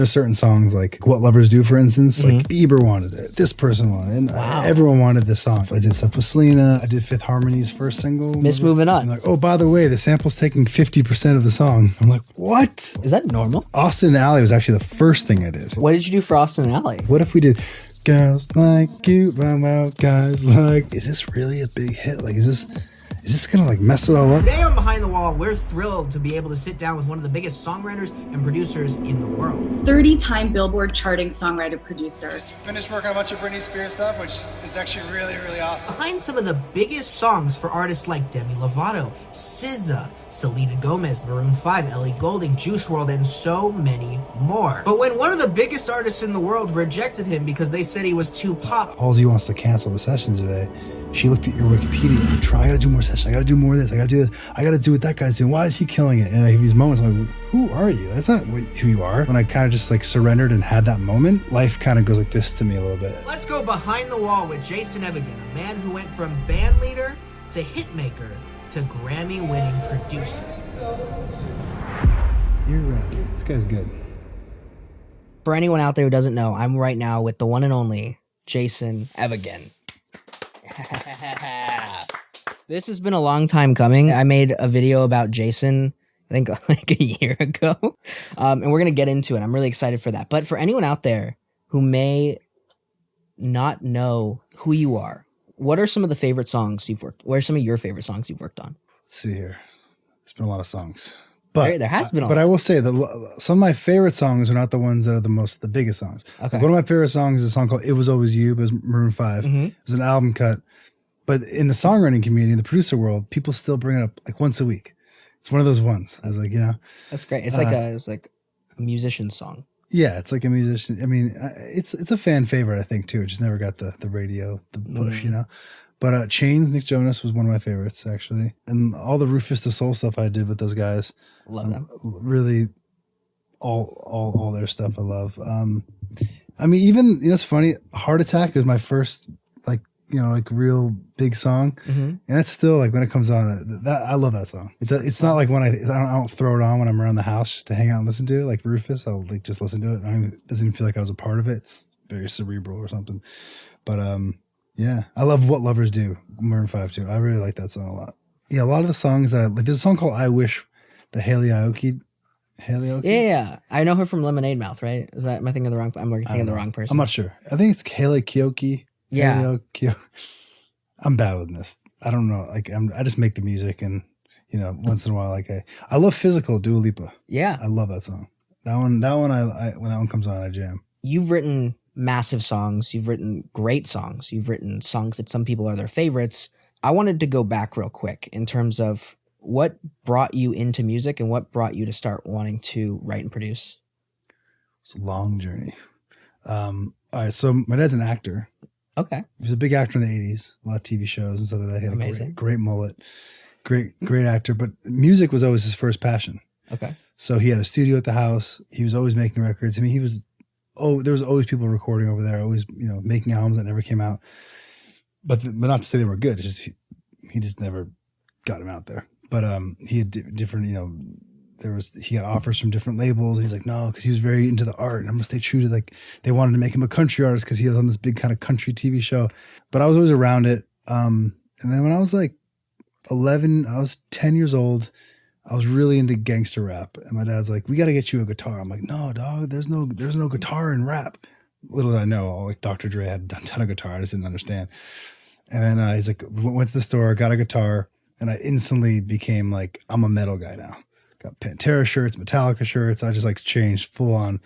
There's certain songs like What Lovers Do, for instance, like Bieber wanted it, this person wanted it, and everyone wanted this song. I did stuff with Selena, I did Fifth Harmony's first single. Miss Moving On. And like, oh, by the way, the sample's taking 50% of the song. I'm like, what? Is that normal? Austin and Alley was actually the first thing I did. What did you do for Austin and Alley? What if we did Girls Like You, Run Out, Guys Like... Is this really a big hit? Like, is this gonna like mess it all up? Today on Behind the Wall, we're thrilled to be able to sit down with one of the biggest songwriters and producers in the world. 30-time Billboard charting songwriter producer. Just finished working on a bunch of Britney Spears stuff, which is actually really, really awesome. Behind some of the biggest songs for artists like Demi Lovato, SZA, Selena Gomez, Maroon 5, Ellie Goulding, Juice WRLD, and so many more. But when one of the biggest artists in the world rejected him because they said he was too pop, Halsey wants to cancel the session today. She looked at your Wikipedia. I gotta do more sessions. I gotta do more of this. I gotta do what that guy's doing. Why is he killing it? And I have these moments, I'm like, who are you? That's not who you are. When I kind of just like surrendered and had that moment, life kind of goes like this to me a little bit. let's go behind the wall with Jason Evigan, a man who went from band leader to hitmaker to Grammy-winning producer. You're right, dude. This guy's good. For anyone out there who doesn't know, I'm right now with the one and only Jason Evigan. This has been a long time coming. I made a video about Jason, I think like a year ago, and we're going to get into it. I'm really excited for that. But for anyone out there who may not know who you are, what are some of the favorite songs you've worked? What are some of your favorite songs you've worked on? Let's see here. There's been a lot of songs. But there has been a lot. But I will say that some of my favorite songs are not the ones that are the biggest songs. Okay. Like one of my favorite songs is a song called It Was Always You by Maroon 5. It was an album cut. But in the songwriting community, in the producer world, people still bring it up like once a week. It's one of those ones. I was like, That's great. It's like a musician song. yeah, it's like a musician. I mean, it's a fan favorite, I think, too. It just never got the radio, the push, But Chains, Nick Jonas was one of my favorites, actually. And all the Rüfüs Du Sol stuff I did with those guys. Love them. Really, all their stuff I love. I mean, even, it's funny, Heart Attack is my first, like real big song. And that's still, like, when it comes on, I love that song. It's not like when I don't throw it on when I'm around the house just to hang out and listen to it. Like Rufus, I'll like just listen to it. It doesn't even feel like I was a part of it. It's very cerebral or something. But, yeah, I love What Lovers Do, Maroon 5 too. I really like that song a lot. Yeah, a lot of the songs that I like. There's a song called I Wish, the Haley Aoki. Yeah, I know her from Lemonade Mouth, right? Is that, am I thinking of the wrong? I'm thinking of the wrong person. I'm not sure. I think it's Haley Kyoki. Yeah. I'm bad with this. I don't know. Like I just make the music, and once in a while, like I love Physical, Dua Lipa. Yeah, I love that song. That one. I when that one comes on, I jam. You've written massive songs. You've written great songs. You've written songs that some people are their favorites. I wanted to go back real quick in terms of what brought you into music and what brought you to start wanting to write and produce. It's a long journey. All right, so my dad's an actor. Okay. He was a big actor in the 80s, a lot of TV shows and stuff like that. He had Amazing. a great mullet, great actor, but music was always his first passion. Okay. So he had a studio at the house. He was always making records. I mean, there was always people recording over there, always, making albums that never came out. But not to say they were good. It's just, he just never got them out there. But he had different, he got offers from different labels, and he's like, no, because he was very into the art, and I'm gonna stay true to, like, they wanted to make him a country artist because he was on this big kind of country TV show. But I was always around it. And then when I was like 11, I was 10 years old, I was really into gangster rap, and my dad's like, we got to get you a guitar. I'm like, no, dog, there's no guitar in rap. Little did I know, like Dr. Dre had a ton of guitar. I just didn't understand. And then he's like, went to the store, got a guitar, and I instantly became like, I'm a metal guy now. Got Pantera shirts, Metallica shirts. I just like changed full on,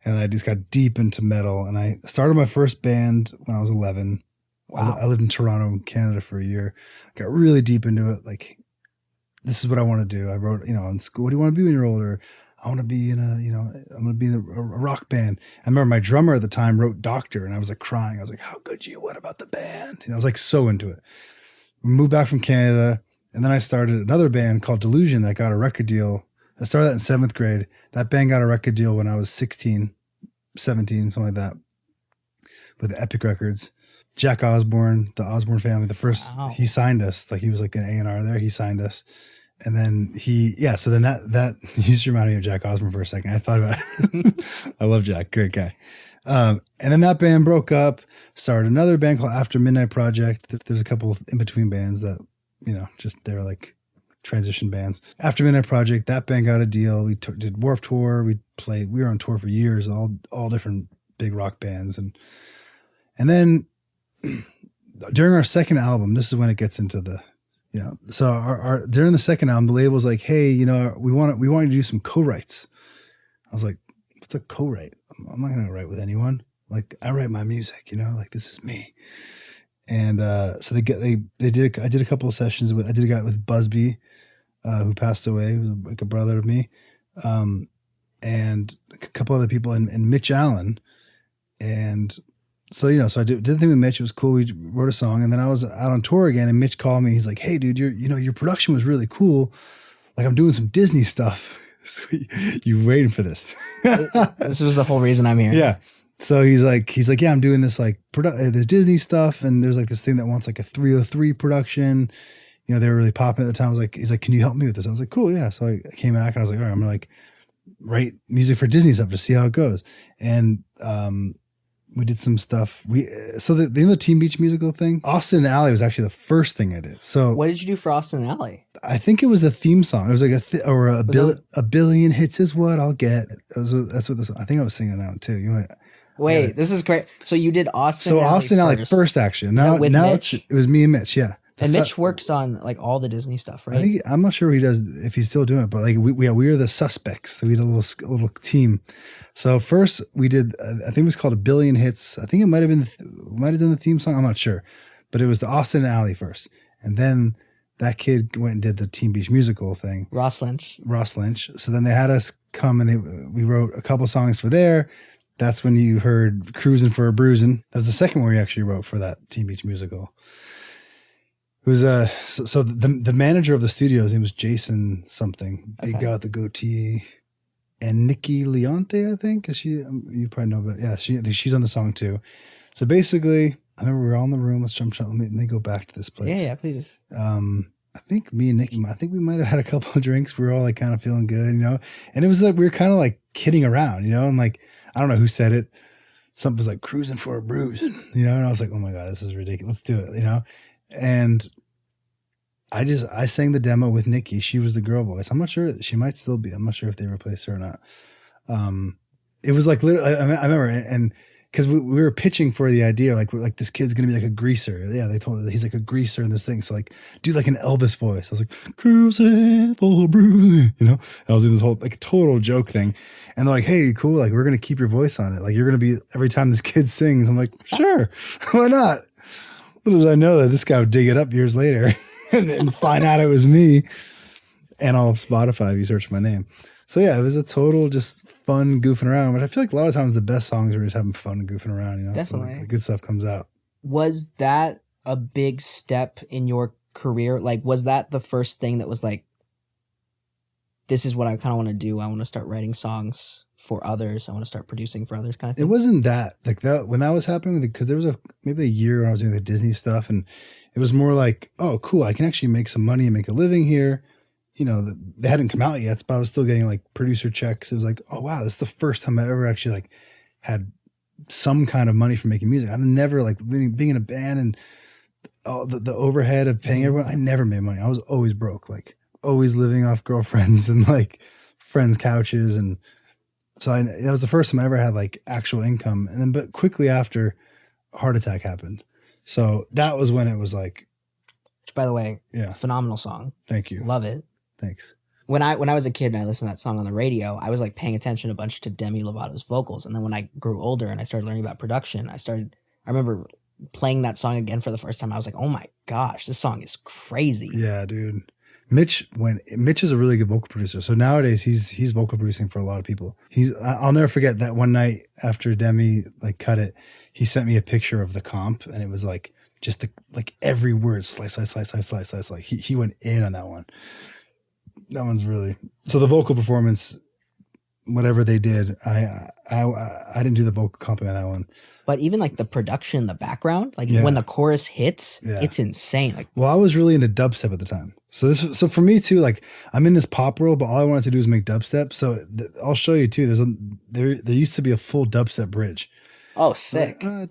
and I just got deep into metal. And I started my first band when I was 11. Wow. I lived in Toronto, Canada for a year. Got really deep into it. Like, this is what I want to do. I wrote, in school, what do you want to be when you're older? I want to be in I'm going to be in a rock band. I remember my drummer at the time wrote Doctor, and I was like crying. I was like, how could you? What about the band? I was like so into it. We moved back from Canada, and then I started another band called Delusion that got a record deal. I started that in 7th grade. That band got a record deal when I was 16, 17, something like that, with Epic Records. Jack Osborne, the Osborne family, the first, he signed us. Like, he was like an A&R there. He signed us. And then so then that you just reminded me of Jack Osborne for a second. I thought about it. I love Jack, great guy. And then that band broke up, started another band called After Midnight Project. There's a couple in between bands that, just they were like transition bands. After Midnight Project, that band got a deal. We did Warped Tour. We were on tour for years, all different big rock bands. And then during our second album, this is when it gets into the, so our during the second album, the label was like, hey, we want you to do some co-writes. I was like, what's a co-write? I'm not going to write with anyone. Like, I write my music, like this is me. And so I did a couple of sessions I did a guy with Busby, who passed away, who was like a brother of me, and a couple other people, and Mitch Allen. And so, so I did the thing with Mitch. It was cool. We wrote a song, and then I was out on tour again, and Mitch called me. He's like, hey dude, your production was really cool. Like, I'm doing some Disney stuff. So you waiting for this? This was the whole reason I'm here. Yeah. So he's like, yeah, I'm doing this like the Disney stuff, and there's like this thing that wants like a 303 production. They were really popping at the time. He's like, can you help me with this? I was like, cool, yeah. So I came back and I was like, all right, I'm gonna like write music for Disney stuff to see how it goes. And we did some stuff. The Teen Beach musical thing, Austin and Alley was actually the first thing I did. So what did you do for Austin and Alley? I think it was a theme song. It was like a billion hits is what I'll get. That's what this. I think I was singing that one too. Wait, this is great. So you did Austin. So Austin and Alley first, actually. Now it was me and Mitch. Yeah. And Mitch works on like all the Disney stuff, right? I'm not sure what he does, if he's still doing it, but like we were the suspects. We had a little team. So first we did, I think it was called A Billion Hits. I think it might have done the theme song. I'm not sure, but it was the Austin and Alley first, and then that kid went and did the Teen Beach musical thing. Ross Lynch. So then they had us come, and we wrote a couple songs for there. That's when you heard Cruising for a Bruising. That was the second one we actually wrote for that Teen Beach musical. It was so the manager of the studio, his name was Jason something. Big guy with the goatee, and Nikki Leonte, I think. Is she? You probably know, but yeah, she's on the song too. So basically, I remember we were all in the room. Let me go back to this place. Yeah, please. I think me and Nikki, we might have had a couple of drinks. We were all like kind of feeling good, And it was like we were kind of like kidding around, And like I don't know who said it. Something was like Cruising for a Bruising, And I was like, oh my god, this is ridiculous. Let's do it, And I sang the demo with Nikki. She was the girl voice. I'm not sure. She might still be. I'm not sure if they replaced her or not. It was like literally, I remember, and because we were pitching for the idea, like this kid's going to be like a greaser. Yeah, they told me he's like a greaser in this thing. So like, do like an Elvis voice. I was like, Cruising for a Bruising, I was in this whole like total joke thing. And they're like, hey, cool. Like, we're going to keep your voice on it. Like, you're going to be every time this kid sings. I'm like, sure, why not? Little did I know that this guy would dig it up years later and find out it was me. And all of Spotify if you search my name. So yeah, it was a total just fun goofing around. But I feel like a lot of times the best songs are just having fun and goofing around. Definitely. So like, the good stuff comes out. Was that a big step in your career? Like, was that the first thing that was like, this is what I kind of want to do. I want to start writing songs for others. I want to start producing for others kind of thing. It wasn't that like that when that was happening, because there was maybe a year when I was doing the Disney stuff, and it was more like, oh, cool, I can actually make some money and make a living here. They hadn't come out yet, but I was still getting like producer checks. It was like, oh wow, this is the first time I ever actually like had some kind of money for making music. I've never like being in a band and all the overhead of paying everyone. I never made money. I was always broke, like always living off girlfriends and like friends' couches. And so that was the first time I ever had like actual income. And then, but quickly after, a heart attack happened. So that was when it was like, which by the way, yeah, phenomenal song. Thank you. Love it. Thanks. When I was a kid and I listened to that song on the radio, I was like paying attention a bunch to Demi Lovato's vocals. And then when I grew older and I started learning about production, I remember playing that song again for the first time. I was like, oh my gosh, this song is crazy. Yeah, dude. Mitch is a really good vocal producer. So nowadays he's vocal producing for a lot of people. I'll never forget that one night after Demi like cut it, he sent me a picture of the comp, and it was like just like every word slice. Like he went in on that one. That one's really, so the vocal performance whatever they did. I didn't do the vocal accompaniment on that one. But even like the production, the background, like Yeah. when the chorus hits, Yeah. it's insane. Like, Well, I was really into dubstep at the time. So for me too, like I'm in this pop world, but all I wanted to do is make dubstep. So I'll show you too. There used to be a full dubstep bridge. oh, sick. You know.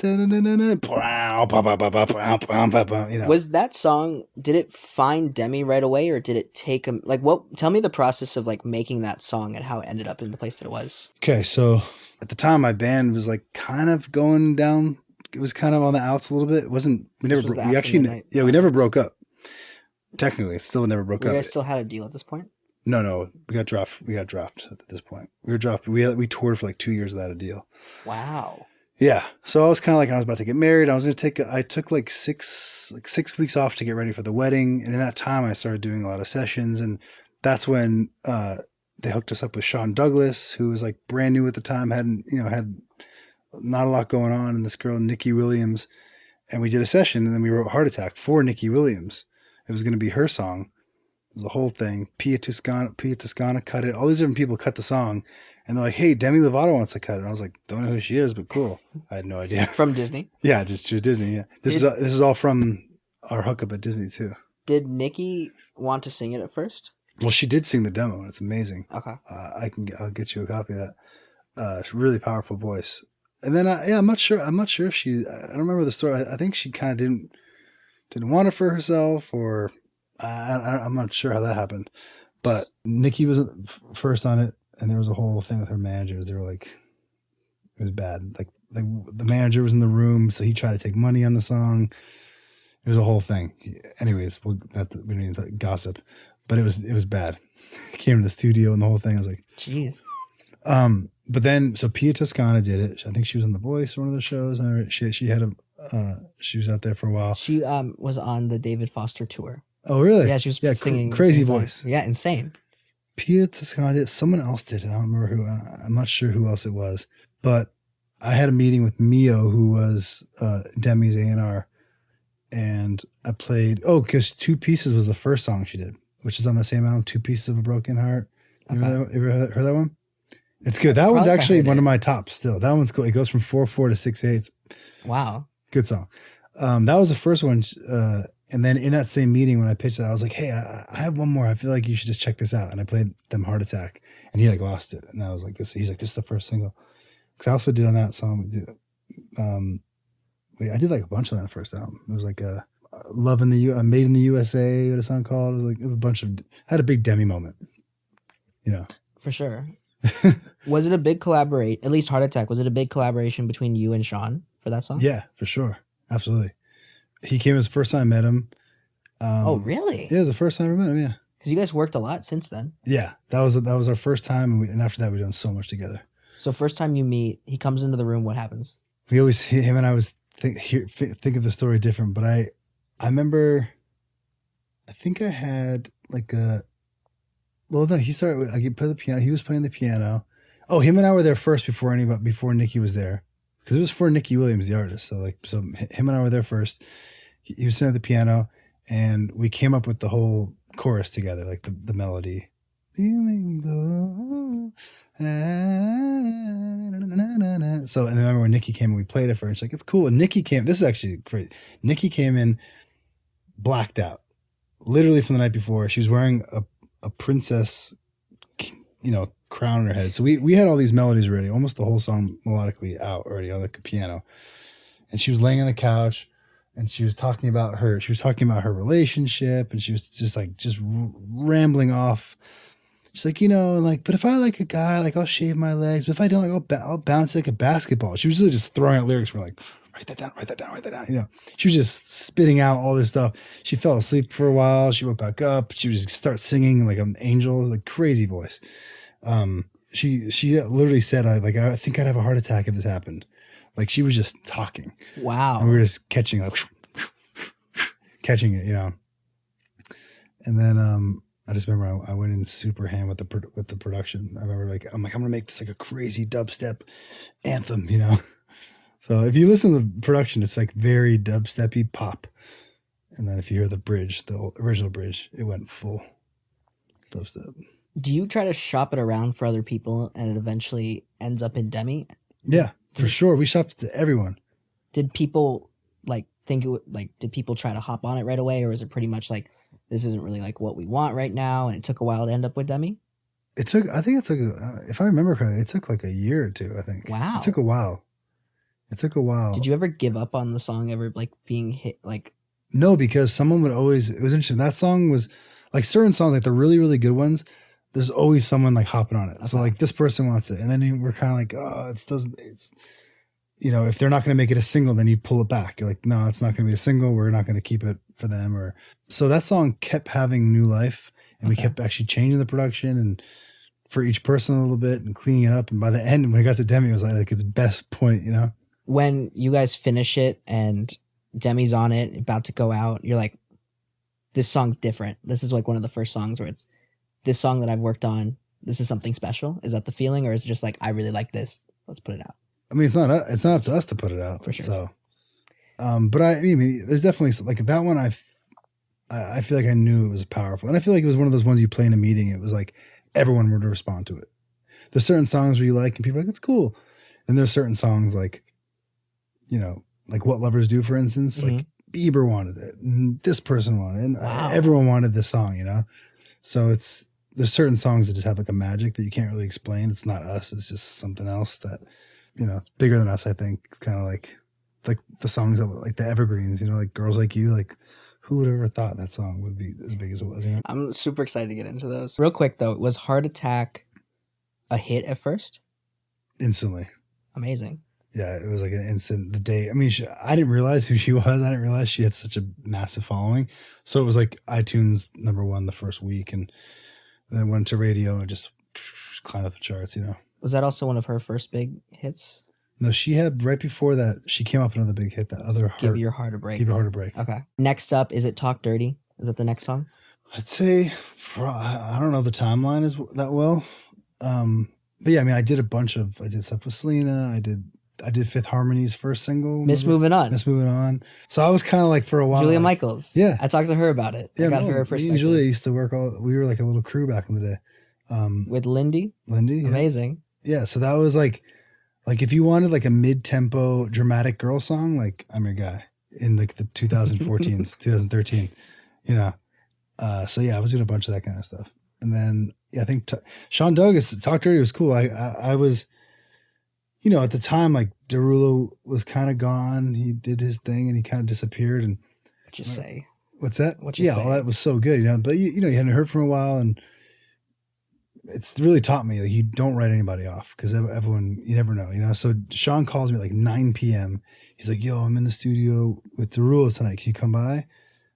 Was that song, did it find Demi right away, or did it take him, like, what, tell me the process of like making that song and how it ended up in the place that it was. Okay, so at the time my band was like kind of going down. It was kind of on the outs a little bit. It wasn't, we never, This was the we After actually, Midnight yeah, we never broke up. Technically, it still never broke You up. guys still had a deal at this point? No, we got dropped. We got dropped at this point. We were dropped. We toured for like 2 years without a deal. Wow. Yeah. So I was kind of like, I was about to get married. I took like 6 weeks off to get ready for the wedding. And in that time I started doing a lot of sessions. And that's when, they hooked us up with Sean Douglas, who was like brand new at the time, had not a lot going on. And this girl, Nikki Williams, and we did a session, and then we wrote Heart Attack for Nikki Williams. It was going to be her song. It was the whole thing. Pia Toscana cut it. All these different people cut the song. And they're like, hey, Demi Lovato wants to cut it. And I was like, don't know who she is, but cool. I had no idea. From Disney? Yeah, just through Disney. Yeah. This is all from our hookup at Disney too. Did Nikki want to sing it at first? Well, she did sing the demo. And it's amazing. Okay. I'll get you a copy of that. Really powerful voice. And then I'm not sure if she. I don't remember the story. I think she kind of didn't want it for herself, or I'm not sure how that happened. But Nikki was first on it, and there was a whole thing with her managers. They were like, it was bad. Like the manager was in the room, so he tried to take money on the song. It was a whole thing. Anyways, we don't need to gossip, but it was bad. Came to the studio and the whole thing. I was like, jeez. But then, so Pia Toscana did it. I think she was on The Voice, one of the shows. She had she was out there for a while. She was on the David Foster tour. Oh, really? Yeah, she was singing. Crazy voice. Yeah, insane. Pia Toscana did it. Someone else did it. I don't remember who. I'm not sure who else it was. But I had a meeting with Mio, who was Demi's A&R. And I played, because Two Pieces was the first song she did, which is on the same album, Two Pieces of a Broken Heart. You ever heard that one? It's good. That one's actually one of my tops still. That one's cool. It goes from 4/4 to 6/8. Wow. Good song. That was the first one. And then in that same meeting when I pitched it, I was like, hey, I have one more. I feel like you should just check this out. And I played them Heart Attack. And he like lost it. And I was like, he's like, this is the first single. Because I also did on that song, I did like a bunch of that first album. It was like Love in the Made in the USA, what a song called. It was a bunch of, had a big Demi moment. You know. For sure. Was it a big at least Heart Attack, was it a big collaboration between you and Sean for that song? Yeah, for sure. Absolutely. He came as the first time I met him. Oh, really? Yeah, it was the first time I met him, yeah. Because you guys worked a lot since then. Yeah, that was our first time. And after that, we've done so much together. So first time you meet, he comes into the room, what happens? Him and I was think of the story different, but I remember, I think I had like he started, I could play the piano. He was playing the piano. Oh, him and I were there first before Nikki was there. Because it was for Nikki Williams, the artist. So him and I were there first. He was sitting at the piano, and we came up with the whole chorus together, like the melody. You make me go. So, and I remember when Nikki came and we played it for her, and she's like, it's cool. And Nikki came, this is actually great. Nikki came in blacked out, literally from the night before. She was wearing a princess, crown on her head. So we had all these melodies already, almost the whole song melodically out already on the piano. And she was laying on the couch, and she was talking about her relationship, and she was just rambling off. She's like, but if I like a guy, like I'll shave my legs, but if I don't, like I'll bounce like a basketball. She was really just throwing out lyrics. We're like, write that down. She was just spitting out all this stuff. She fell asleep for a while. She woke back up. She would just start singing like an angel, like crazy voice. She literally said, I think I'd have a heart attack if this happened. Like she was just talking. Wow. And we were just catching it, And then, I just remember I went in super ham with the production. I remember I'm going to make this like a crazy dubstep anthem, So if you listen to the production, it's like very dubsteppy pop. And then if you hear the bridge, the original bridge, it went full dubstep. Do you try to shop it around for other people and it eventually ends up in Demi? Yeah, for sure. We shopped to everyone. Did people like think it would, like, did people try to hop on it right away, or is it pretty much like, this isn't really like what we want right now, and it took a while to end up with Demi? I think it took, if I remember correctly, it took like a year or two, I think. Wow. It took a while. Did you ever give up on the song ever like being hit? Like, no, because someone would always, it was interesting. That song was like certain songs, like the really, really good ones, there's always someone like hopping on it. Okay. So like this person wants it. And then we're kind of like, oh, it's, you know, if they're not going to make it a single, then you pull it back. You're like, no, it's not going to be a single. We're not going to keep it for them. Or so that song kept having new life, and we kept actually changing the production and for each person a little bit and cleaning it up. And by the end, when it got to Demi, it was like its best point, you know? When you guys finish it and Demi's on it, about to go out, you're like, this song's different. This is like one of the first songs where it's this song that I've worked on. This is something special. Is that the feeling, or is it just like, I really like this, let's put it out? I mean, it's not up to us to put it out. For sure. So, but I mean, there's definitely like that one. I feel like I knew it was powerful, and I feel like it was one of those ones you play in a meeting. It was like everyone would respond to it. There's certain songs where you like, and people are like, it's cool. And there's certain songs like, you know, like What Lovers Do, for instance, like Bieber wanted it, and this person wanted it, and everyone wanted this song, you know? So there's certain songs that just have like a magic that you can't really explain. It's not us. It's just something else that, you know, it's bigger than us, I think. It's kind of like the songs that like the evergreens, you know, like Girls Like You, like who would have ever thought that song would be as big as it was, you know? I'm super excited to get into those. Real quick though, was Heart Attack a hit at first? Instantly. Amazing. Yeah, it was like an instant. The day, I mean, I didn't realize who she was. I didn't realize she had such a massive following. So it was like iTunes #1 the first week, and then went to radio and just climbed up the charts, you know. Was that also one of her first big hits? No, she had, right before that, she came up with another big hit, that other Give Your Heart a Break. Give Your Heart a Break. Okay. Next up, is it Talk Dirty? Is that the next song? I'd say, I don't know the timeline is that well. But yeah, I mean, I did stuff with Selena. I did Fifth Harmony's first single. Miss Moving On. So I was kind of like for a while. Julia like, Michaels. Yeah. I talked to her about it. Yeah, I got her perspective. Me and Julia used to work we were like a little crew back in the day. With Lindy? Lindy. Yeah. Amazing. Yeah. So that was like if you wanted like a mid-tempo dramatic girl song, like I'm your guy in like the 2014s, 2013, you know? So yeah, I was doing a bunch of that kind of stuff. And then, yeah, I think Sean Douglas, Talk Dirty was cool. I was, you know, at the time, like Derulo was kind of gone. He did his thing and he kind of disappeared. And What'd you say? What's that? What'd you say? All that was so good, you know. But you know, you hadn't heard from a while, and it's really taught me like you don't write anybody off because everyone, you never know, you know. So Sean calls me at like 9 p.m. He's like, "Yo, I'm in the studio with Derulo tonight. Can you come by?"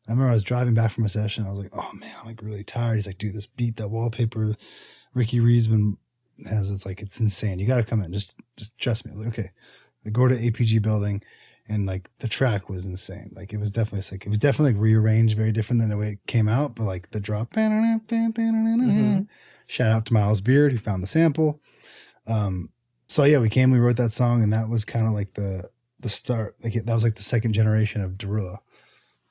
I remember I was driving back from a session. I was like, "Oh man, I'm like really tired." He's like, "Dude, this beat, that wallpaper Ricky Reed's been has, it's insane. You got to come in. Just trust me." I was like, "Okay." I go to APG building, and like the track was insane. Like it was definitely sick. It was definitely like rearranged, very different than the way it came out. But like the drop, shout out to Miles Beard who found the sample. So yeah, we wrote that song, and that was kind of like the start. Like that was like the second generation of Derulo.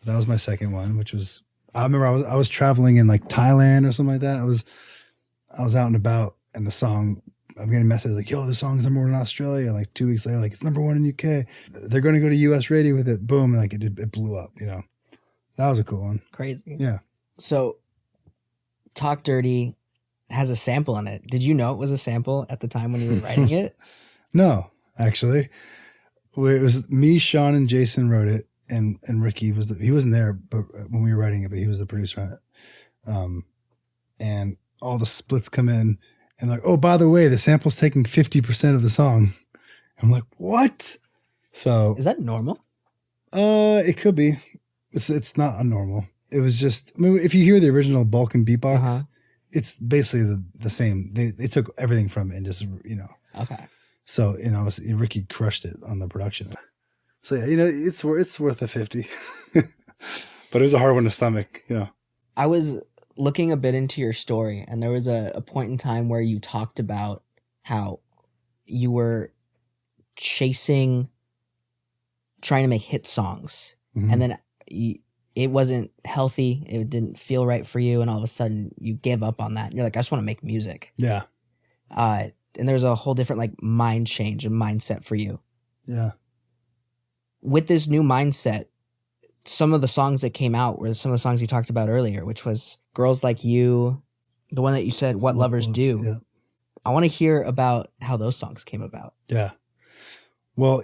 That was my second one, which was, I remember I was traveling in like Thailand or something like that. I was out and about, and the song, I'm getting messages like, "Yo, this song's #1 in Australia." Like 2 weeks later, like it's #1 in UK. They're going to go to US radio with it. Boom. And like it blew up, you know. That was a cool one. Crazy. Yeah. So Talk Dirty has a sample in it. Did you know it was a sample at the time when you were writing it? No, actually. It was me, Sean, and Jason wrote it. And Ricky he wasn't there, but when we were writing it, but he was the producer on it. And all the splits come in, and like, "Oh, by the way, the sample's taking 50% of the song." I'm like, "What?" So is that normal? It could be. It's not unnormal. It was just, I mean, if you hear the original bulk and beatbox, it's basically the same. They took everything from it and just, you know. Okay. So, you know, Ricky crushed it on the production. So yeah, you know, it's worth a 50, but it was a hard one to stomach, you know. I was looking a bit into your story, and there was a point in time where you talked about how you were trying to make hit songs, and then it wasn't healthy. It didn't feel right for you. And all of a sudden you give up on that. And you're like, I just want to make music. Yeah. And there's a whole different like mind change and mindset for you. Yeah. With this new mindset, some of the songs that came out were some of the songs you talked about earlier, which was Girls Like You, the one that you said, What Lovers Do. Yeah. I want to hear about how those songs came about. Yeah. Well,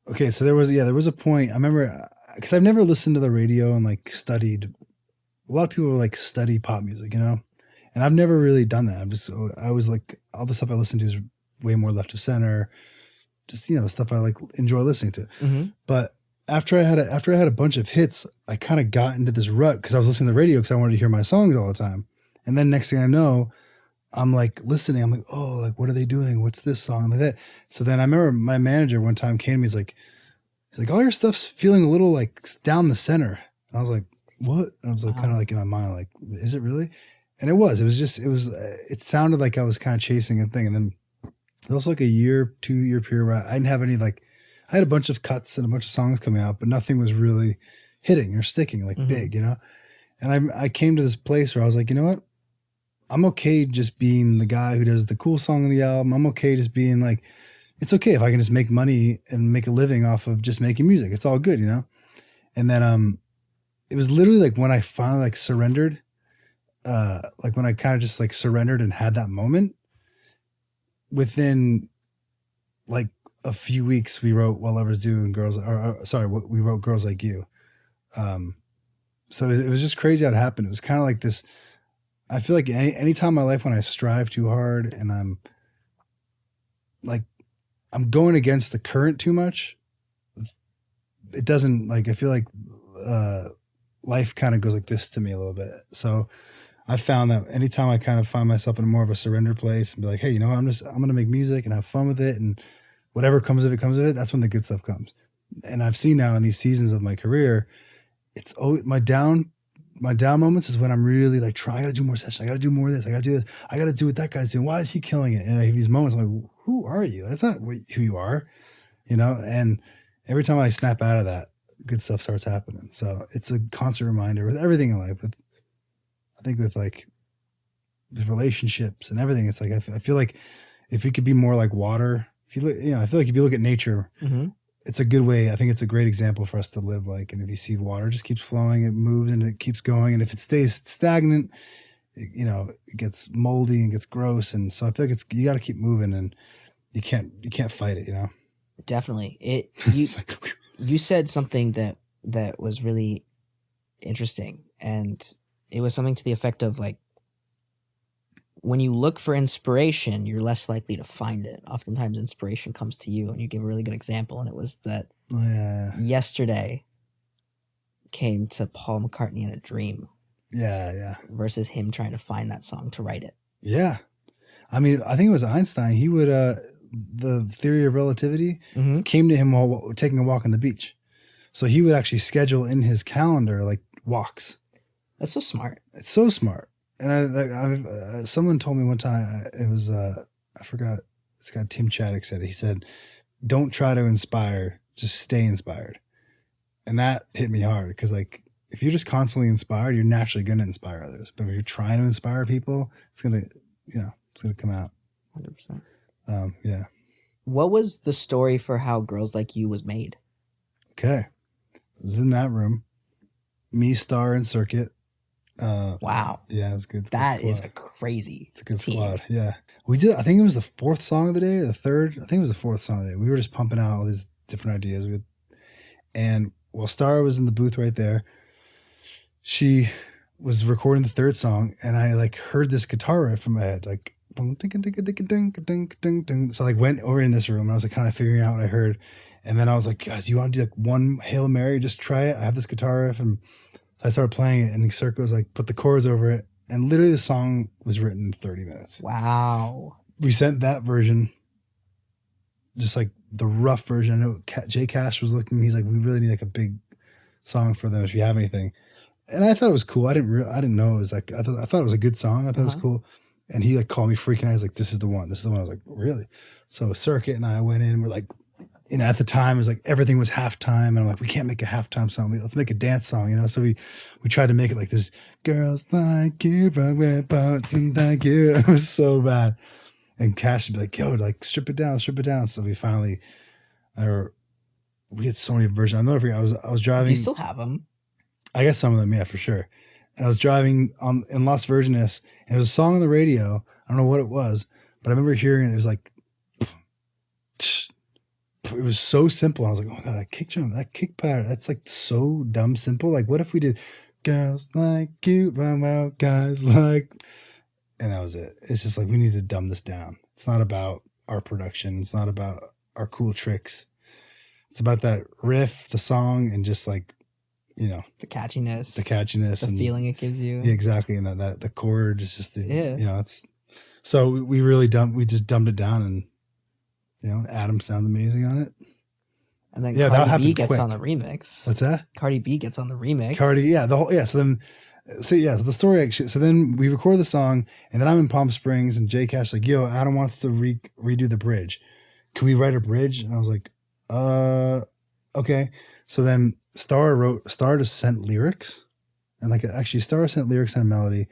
okay. So there was a point I remember, because I've never listened to the radio and like studied. A lot of people like study pop music, you know, and I've never really done that. I was like, all the stuff I listen to is way more left of center, just, you know, the stuff I like enjoy listening to. Mm-hmm. But after I had a bunch of hits, I kind of got into this rut because I was listening to the radio because I wanted to hear my songs all the time. And then next thing I know, I'm like listening. I'm like, oh, like, what are they doing? What's this song? Like that. So then I remember my manager one time came to me. He's like, all your stuff's feeling a little like down the center. And I was like, what? And I was like, kind of like in my mind, like, is it really? And it sounded like I was kind of chasing a thing. And then it was like a 2-year period where I didn't have any, like, I had a bunch of cuts and a bunch of songs coming out, but nothing was really hitting or sticking like big, you know? And I came to this place where I was like, you know what? I'm okay just being the guy who does the cool song on the album. I'm okay just being like, it's okay if I can just make money and make a living off of just making music. It's all good, you know? And then it was literally like when I finally like surrendered, like when I kind of just like surrendered and had that moment, within like a few weeks, we wrote What Lovers Do and we wrote Girls Like You. So it was just crazy how it happened. It was kind of like this. I feel like any time in my life when I strive too hard and I'm going against the current too much, it doesn't, like, I feel like life kind of goes like this to me a little bit. So I found that anytime I kind of find myself in more of a surrender place and be like, hey, you know, I'm going to make music and have fun with it, and whatever comes of it, that's when the good stuff comes. And I've seen now in these seasons of my career, it's always my down moments is when I'm really like I gotta do more sessions. I gotta do more of this. I gotta do what that guy's doing. Why is he killing it? And I have these moments, I'm like, who are you? That's not who you are, you know? And every time I snap out of that, good stuff starts happening. So it's a constant reminder with everything in life, with like with relationships and everything. It's like, I feel like if we could be more like water, I feel like if you look at nature, it's a good way. I think it's a great example for us to live like. And if you see water just keeps flowing, it moves and it keeps going. And if it stays stagnant, it gets moldy and gets gross. And so I feel like you got to keep moving, and you can't fight it, you know? Definitely. You said something that was really interesting, and it was something to the effect of like, when you look for inspiration, you're less likely to find it. Oftentimes inspiration comes to you, and you give a really good example. And it was that Yesterday came to Paul McCartney in a dream. Yeah. Versus him trying to find that song to write it. Yeah. I mean, I think it was Einstein. He would, the theory of relativity came to him while taking a walk on the beach. So he would actually schedule in his calendar, like, walks. That's so smart. It's so smart. And someone told me one time, it was, I forgot, this guy Tim Chaddick said it. He said, don't try to inspire, just stay inspired. And that hit me hard, because like, if you're just constantly inspired, you're naturally going to inspire others. But if you're trying to inspire people, it's going to come out. 100%. Yeah. What was the story for how Girls Like You was made? Okay. I was in that room, me, Star, and Circuit. Wow. Yeah, it's good. That is a crazy It's a good team. squad. Yeah. We did, I think it was the fourth song of the day, or the third. I think it was the fourth song of the day. We were just pumping out all these different ideas. And while Star was in the booth right there, she was recording the third song, and I like heard this guitar riff in my head, like, so I like went over in this room, and I was like kind of figuring out what I heard. And then I was like, guys, you want to do like one Hail Mary? Just try it. I have this guitar riff. And I started playing it, and the circle was like, put the chords over it. And literally the song was written in 30 minutes. Wow. We sent that version, just like the rough version. I know Jay Cash was looking, he's like, we really need like a big song for them if you have anything. And I thought it was cool. I didn't know it was like, I thought it was a good song. I thought it was cool. And he like called me freaking out. He's like, this is the one. I was like, really? So Circuit and I went in, and we're like at the time it was like everything was halftime, and I'm like, we can't make a halftime song. Let's make a dance song, So we tried to make it like this. Girls like you, and thank you. It was so bad. And Cash would be like, yo, like strip it down. So we finally, we had so many versions. I'll never forget. I was driving. Do you still have them? I got some of them, yeah, for sure. And I was driving in Las Virgenes, and there was a song on the radio. I don't know what it was, but I remember hearing it. It was like, it was so simple. I was like, oh God, that kick drum, that kick pattern, that's like so dumb simple. Like, what if we did girls like you, run out, guys like, and that was it. It's just like, we need to dumb this down. It's not about our production. It's not about our cool tricks. It's about that riff, the song, and just like, the catchiness, the and feeling it gives you. Yeah, exactly. And that the chord is just, it's, so we just dumbed it down, and, Adam sounds amazing on it. And then Cardi B gets quick. on the remix. What's that? Cardi B gets on the remix. So the story actually, so then we record the song, and then I'm in Palm Springs, and Jay Cash like, yo, Adam wants to redo the bridge. Can we write a bridge? And I was like, okay. So then Star just sent lyrics, and like actually Star sent lyrics and a melody.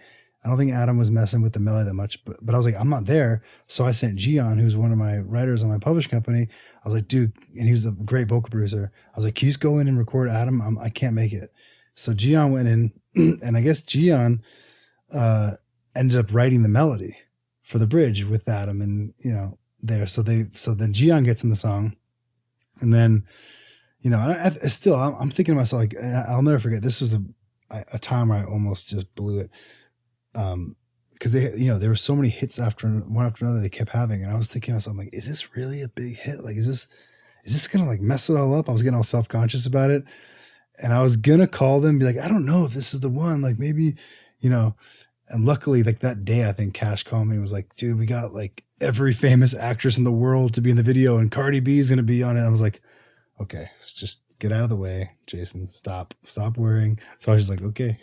I don't think Adam was messing with the melody that much, but I was like, I'm not there. So I sent Gian, who's one of my writers on my publishing company. I was like, dude, and he was a great vocal producer. I was like, can you just go in and record Adam? I can't make it. So Gian went in, and I guess Gian ended up writing the melody for the bridge with Adam, and there. So then Gian gets in the song, and then I'm thinking to myself, like, I'll never forget. This was a time where I almost just blew it. Because there were so many hits one after another they kept having, and I was thinking to myself, like, is this really a big hit? Like, is this gonna like mess it all up? I was getting all self-conscious about it, and I was gonna call them and be like, I don't know if this is the one, like maybe, and luckily, like that day, I think Cash called me and was like, dude, we got like every famous actress in the world to be in the video, and Cardi B is gonna be on it. I was like, okay, just get out of the way, Jason, stop worrying. So I was just like, okay,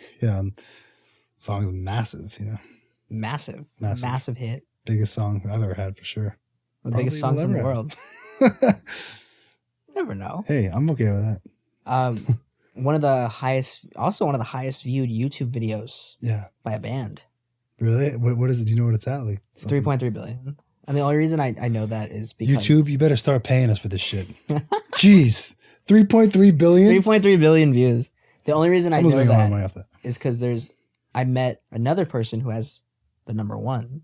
song's massive, massive hit, biggest song I've ever had for sure. The biggest songs in the world. Never know. Hey, I'm okay with that. One of the highest viewed YouTube videos. Yeah. By a band. Really? What is it? Do you know what it's at? Like 3.3 billion. And the only reason I know that is because YouTube, you better start paying us for this shit. Jeez. 3.3 billion? 3.3 billion views. The only reason Someone's I know making a lot of money off that is because I met another person who has the number one,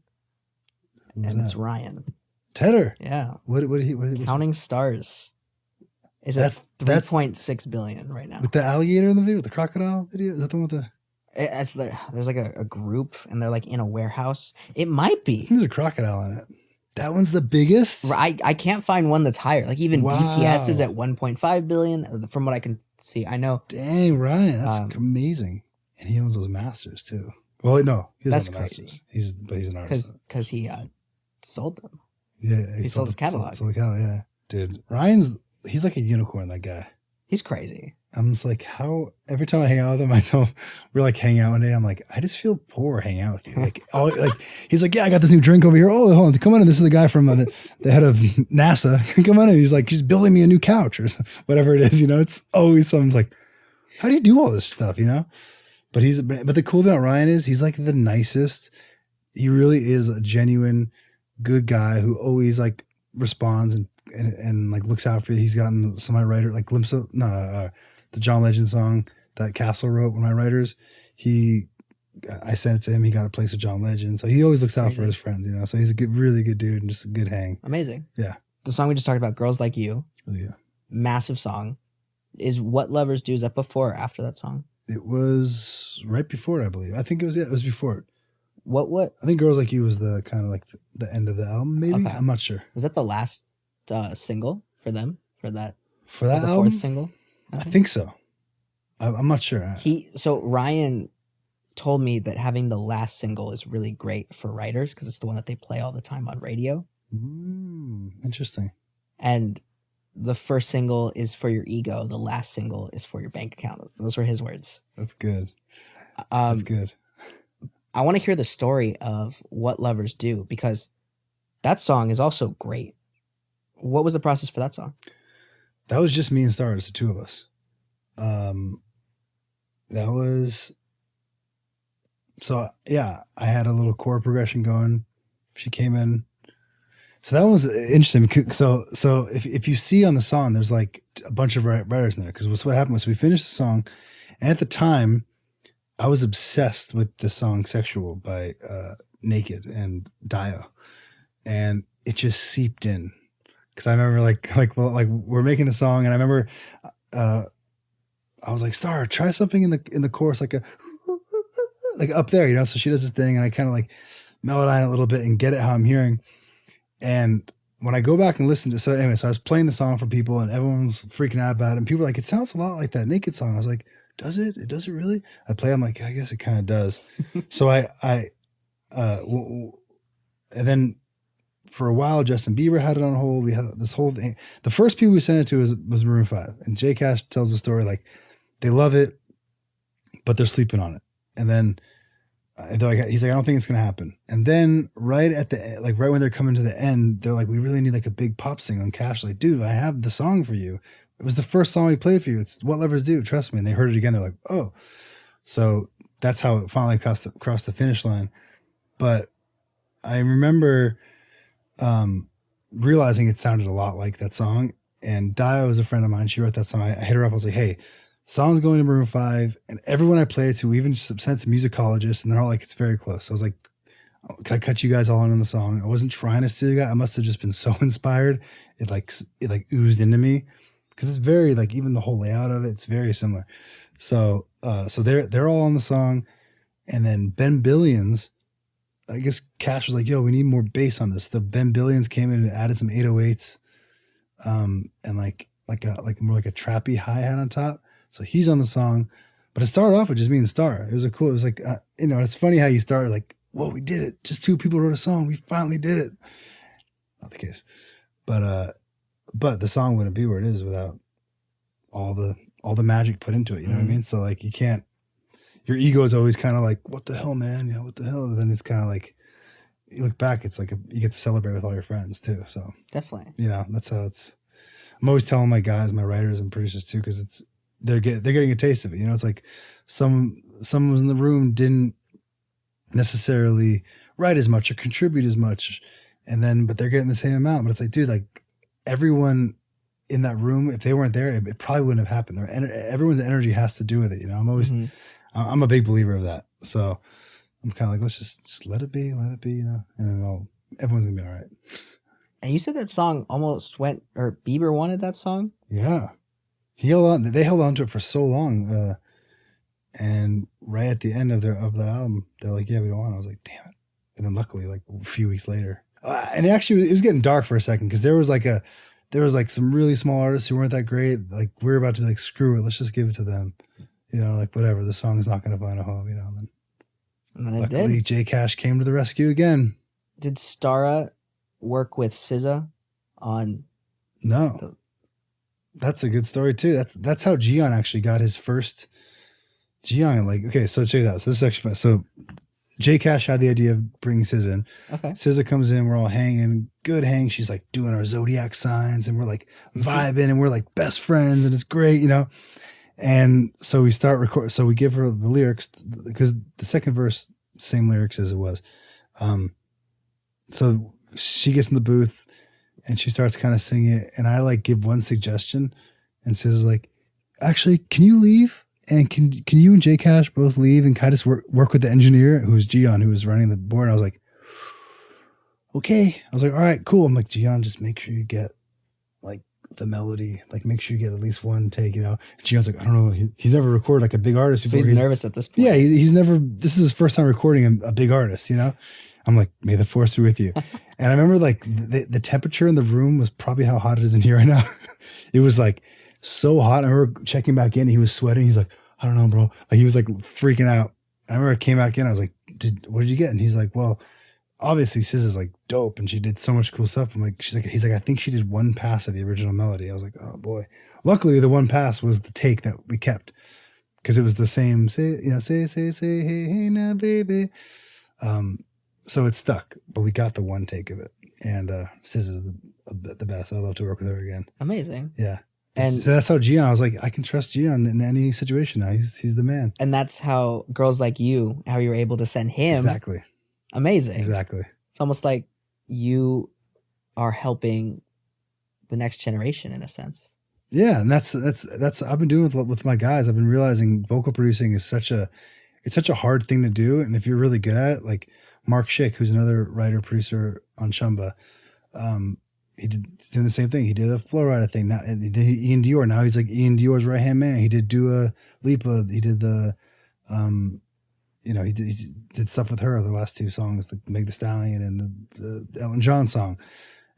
and it's Ryan Tedder. Yeah. What did he Counting Stars is at 3.6 billion right now. With the alligator in the video, the crocodile video? Is that the one with the... There's like a group, and they're like in a warehouse. It might be. There's a crocodile in it. That one's the biggest? I can't find one that's higher. Like even BTS is at 1.5 billion from what I can see. I know. Dang, Ryan. That's amazing. And he owns those masters too. Well, no, he doesn't own the masters. He's an artist. Because he sold them. Yeah, he sold his catalog. Sold the catalog, yeah. Dude, he's like a unicorn, that guy. He's crazy. I'm just like, how every time I hang out with him, we're like hanging out one day. I'm like, I just feel poor hanging out with you. Like, he's like, yeah, I got this new drink over here. Oh, hold on, come on in. This is the guy from the head of NASA. Come on in. He's like, he's building me a new couch or whatever it is. It's always something like, how do you do all this stuff? But the cool thing about Ryan is he's like the nicest. He really is a genuine good guy who always like responds and like looks out for you. He's gotten some of my writer like glimpse of the John Legend song that Castle wrote, one of my writers. I sent it to him. He got a place with John Legend, so he always looks out for his friends. So he's a really good dude and just a good hang. Amazing. Yeah. The song we just talked about, "Girls Like You," really good. Massive song. Is "What Lovers Do" is that before or after that song? It was right before it, I believe. I think it was before it. What? I think "Girls Like You" was the kind of like the end of the album, maybe. Okay. I'm not sure. Was that the last single for them for that album? Fourth single? I think so. I'm not sure. So Ryan told me that having the last single is really great for writers because it's the one that they play all the time on radio. Interesting. And the first single is for your ego. The last single is for your bank account. Those were his words. That's good. That's good. I want to hear the story of "What Lovers Do" because that song is also great. What was the process for that song? that was just me and Stars, the two of us. That was, so yeah, I had a little chord progression going. She came in. So that one was interesting. So if you see on the song, there's like a bunch of writers in there. Because what happened was we finished the song, and at the time, I was obsessed with the song "Sexual" by Naked and Dio, and it just seeped in. Because I remember like we're making the song, and I remember I was like, Star, try something in the chorus, like up there, you know. So she does this thing, and I kind of like melodize a little bit and get it how I'm hearing. And when I go back and listen to, so anyway, so I was playing the song for people, and everyone was freaking out about it. And people were like, it sounds a lot like that Naked song. I was like, does it? It does it really? I play, I'm like, I guess it kind of does. So and then for a while, Justin Bieber had it on hold. We had this whole thing. The first people we sent it to was Maroon 5. And J Cash tells the story, like, they love it, but they're sleeping on it. And then he's like, I don't think it's going to happen. And then right when they're coming to the end, they're like, we really need like a big pop single. And Cash like, dude, I have the song for you. It was the first song we played for you. It's What Lovers Do. Trust me. And they heard it again. They're like, oh. So that's how it finally crossed the finish line. But I remember realizing it sounded a lot like that song. And Dio was a friend of mine. She wrote that song. I hit her up. I was like, hey, song's going to Maroon 5. And everyone I play it to, we even just sent to musicologists, and they're all like, it's very close. So I was like, oh, can I cut you guys all in on the song? I wasn't trying to steal you guys. I must have just been so inspired. It oozed into me. Because it's very, like, even the whole layout of it, it's very similar. So they're all on the song. And then Ben Billions, I guess Cash was like, yo, we need more bass on this. The Ben Billions came in and added some 808s, and like more like a trappy hi-hat on top. So he's on the song, but it started off with just me and Star. It was like, it's funny how you start like, whoa, we did it. Just two people wrote a song. We finally did it. Not the case, but the song wouldn't be where it is without all the magic put into it. You know what I mean? So like, you can't, your ego is always kind of like, what the hell, man? You know, what the hell? And then it's kind of like, you look back, it's like you get to celebrate with all your friends too. So Definitely. You know, that's how it's, I'm always telling my guys, my writers and producers too, because they're getting a taste of it. You know, it's like someone was in the room didn't necessarily write as much or contribute as much, but they're getting the same amount. But it's like, dude, like everyone in that room, if they weren't there, it probably wouldn't have happened. Everyone's energy has to do with it. You know, I'm always, I'm a big believer of that. So I'm kind of like, let's just let it be, you know, and then everyone's gonna be all right. And you said that song almost went, or Bieber wanted that song? Yeah. They held on to it for so long. And right at the end of that album, they're like, yeah, we don't want it. I was like, damn it. And then luckily, like a few weeks later, and actually it was getting dark for a second, because there was like some really small artists who weren't that great. Like we were about to be like, screw it, let's just give it to them. You know, like whatever, the song's not going to find a home, you know. And then luckily, J Cash came to the rescue again. Did Stara work with SZA on? No. That's a good story too. That's how Gian actually got his first. Gian, like, okay, so check it out. So this is actually fun. So J Cash had the idea of bringing SZA in. Okay. SZA comes in, we're all hanging, good hang. She's like doing our zodiac signs, and we're like vibing, and we're like best friends, and it's great, you know. And so we start recording. So we give her the lyrics, because the second verse, same lyrics as it was. So she gets in the booth and she starts kind of singing it. And I like give one suggestion, and says like, actually, can you leave? And can you and J Cash both leave and kind of work with the engineer, who was Gian, who was running the board? And I was like, okay. I was like, all right, cool. I'm like, Gian, just make sure you get like the melody, like make sure you get at least one take, you know. And Gion's like, I don't know. He's never recorded like a big artist before. So he's nervous at this point. Yeah, he's never, this is his first time recording a big artist, you know. I'm like, may the force be with you. And I remember like the temperature in the room was probably how hot it is in here right now. It was like so hot. I remember checking back in, he was sweating. He's like, I don't know, bro. Like he was like freaking out. I remember I came back in, I was like, what did you get? And he's like, well, obviously SZA's like dope, and she did so much cool stuff. I'm like, he's like, I think she did one pass of the original melody. I was like, oh boy. Luckily the one pass was the take that we kept, because it was the same, say, hey now baby. So it stuck, but we got the one take of it. And SZA's the best. I'd love to work with her again. Amazing. Yeah. And so that's how Gian. I was like, I can trust Gian in any situation now. He's the man. and that's how girls like you, how you were able to send him. Exactly. Amazing. Exactly. It's almost like you are helping the next generation in a sense. Yeah, and that's I've been doing with my guys. I've been realizing vocal producing is such a hard thing to do, and if you're really good at it, like Mark Schick, who's another writer producer on Chumba, he's doing the same thing. He did a Flow Rider thing. Now and he did Ian Dior. Now he's like Ian Dior's right hand man. He did Dua Lipa. He did the he did stuff with her. The last two songs, the Meg Thee Stallion and the Elton John song.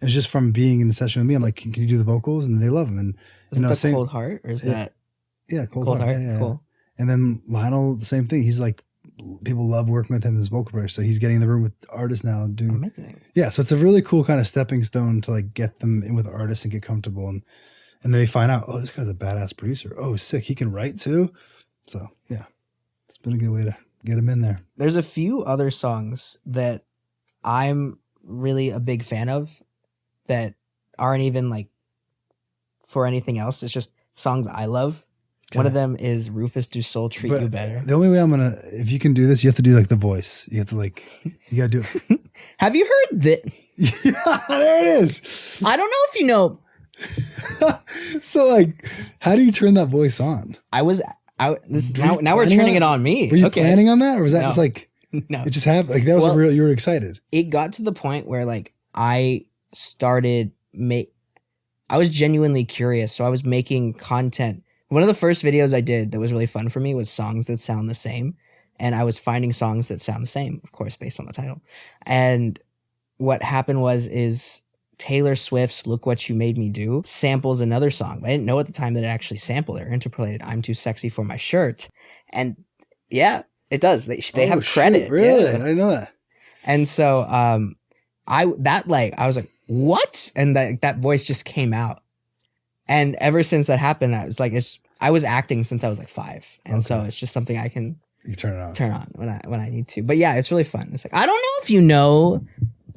It was just from being in the session with me. I'm like, can you do the vocals? And they love them. And Is it the Cold Heart, or is that Cold Heart? Yeah. Cool. And then Lionel, the same thing. He's like, people love working with him as vocal producer. So he's getting in the room with artists now doing. Amazing. Yeah, so it's a really cool kind of stepping stone to like get them in with artists and get comfortable, and then they find out, oh, this guy's a badass producer. Oh, sick, he can write too. So yeah, it's been a good way to get him in there. There's a few other songs that I'm really a big fan of that aren't even like for anything else. It's just songs I love. Okay. One of them is Rüfüs Du Sol, Treat You Better. The only way if you can do this, you have to do like the voice. You have to you gotta do it. Have you heard that? Yeah, there it is. I don't know if you know. So like, how do you turn that voice on? Now we're turning it on me. Were you Okay. planning on that, or was that just like No. it just happened? Like that was you were excited. It got to the point where like I started I was genuinely curious, so I was making content. One of the first videos I did that was really fun for me was songs that sound the same, and I was finding songs that sound the same, of course, based on the title. And what happened is Taylor Swift's "Look What You Made Me Do" samples another song. I didn't know at the time that it actually sampled or interpolated "I'm Too Sexy for My Shirt," and yeah, it does. They have credit. Really, Yeah. I didn't know that. And so I was like, what? And that voice just came out. And ever since that happened, I was like, I was acting since I was like 5. And so it's just something I can turn on when I need to. But yeah, it's really fun. It's like, I don't know if you know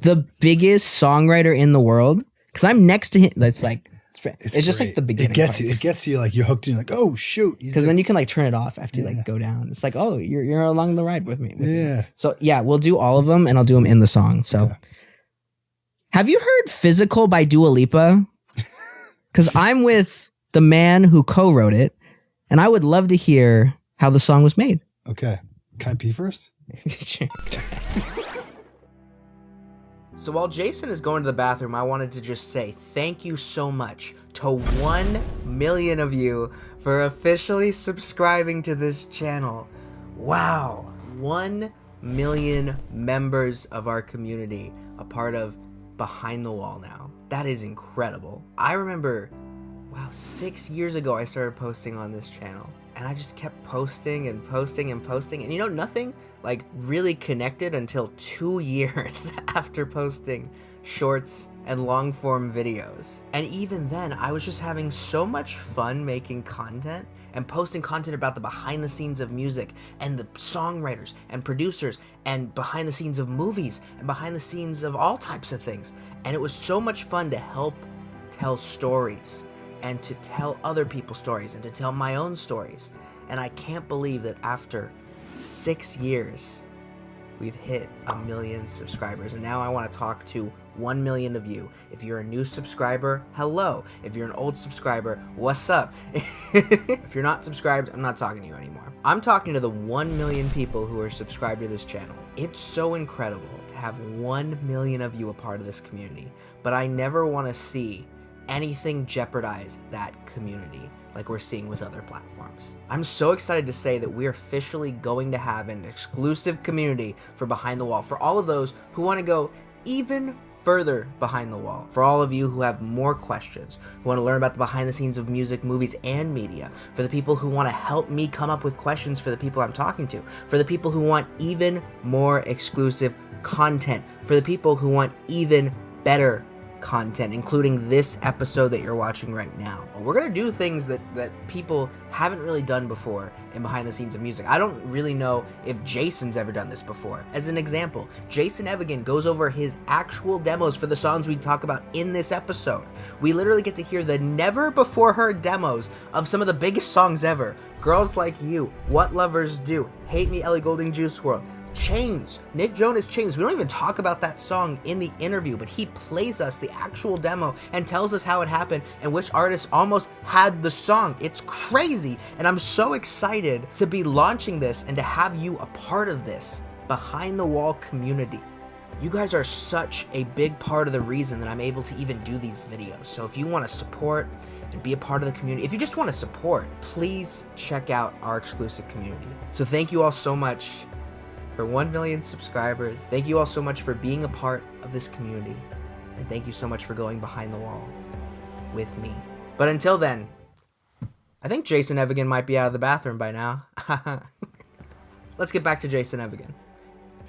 the biggest songwriter in the world, because I'm next to him. That's like, it's just great. like the beginning. It gets you like you're hooked in. You're like, oh shoot. Because then you can like turn it off after you like go down. It's like, oh, you're along the ride with me. Yeah. So yeah, we'll do all of them and I'll do them in the song. So okay. Have you heard Physical by Dua Lipa? Because I'm with the man who co-wrote it, and I would love to hear how the song was made. Okay. Can I pee first? So while Jason is going to the bathroom, I wanted to just say thank you so much to 1 million of you for officially subscribing to this channel. Wow, 1 million members of our community, a part of Behind the Wall now. That is incredible. I remember, 6 years ago I started posting on this channel, and I just kept posting and posting and posting, and nothing like really connected until 2 years after posting shorts and long form videos. And even then, I was just having so much fun making content and posting content about the behind the scenes of music and the songwriters and producers and behind the scenes of movies and behind the scenes of all types of things. And it was so much fun to help tell stories and to tell other people's stories and to tell my own stories. And I can't believe that after 6 years, we've hit 1 million subscribers. And now I want to talk to 1 million of you. If you're a new subscriber, hello. If you're an old subscriber, what's up? If you're not subscribed, I'm not talking to you anymore. I'm talking to the 1 million people who are subscribed to this channel. It's so incredible to have 1 million of you a part of this community, but I never want to see anything jeopardize that community like we're seeing with other platforms. I'm so excited to say that we're officially going to have an exclusive community for Behind the Wall, for all of those who want to go even further behind the wall, for all of you who have more questions, who want to learn about the behind the scenes of music, movies, and media, for the people who want to help me come up with questions for the people I'm talking to, for the people who want even more exclusive content, for the people who want even better content, including this episode that you're watching right now. We're gonna do things that people haven't really done before in behind the scenes of music. I don't really know if Jason's ever done this before. As an example, Jason Evigan goes over his actual demos for the songs we talk about in this episode. We literally get to hear the never before heard demos of some of the biggest songs ever. Girls Like You, What Lovers Do, Hate Me, Ellie Goulding, Juice WRLD, Chains, Nick Jonas, Chains. We don't even talk about that song in the interview, but he plays us the actual demo and tells us how it happened and which artists almost had the song. It's crazy, and I'm so excited to be launching this and to have you a part of this behind the wall community. You guys are such a big part of the reason that I'm able to even do these videos. So if you want to support and be a part of the community, if you just want to support, please check out our exclusive community. So thank you all so much for 1 million subscribers. Thank you all so much for being a part of this community. And thank you so much for going behind the wall with me. But until then, I think Jason Evigan might be out of the bathroom by now. Let's get back to Jason Evigan.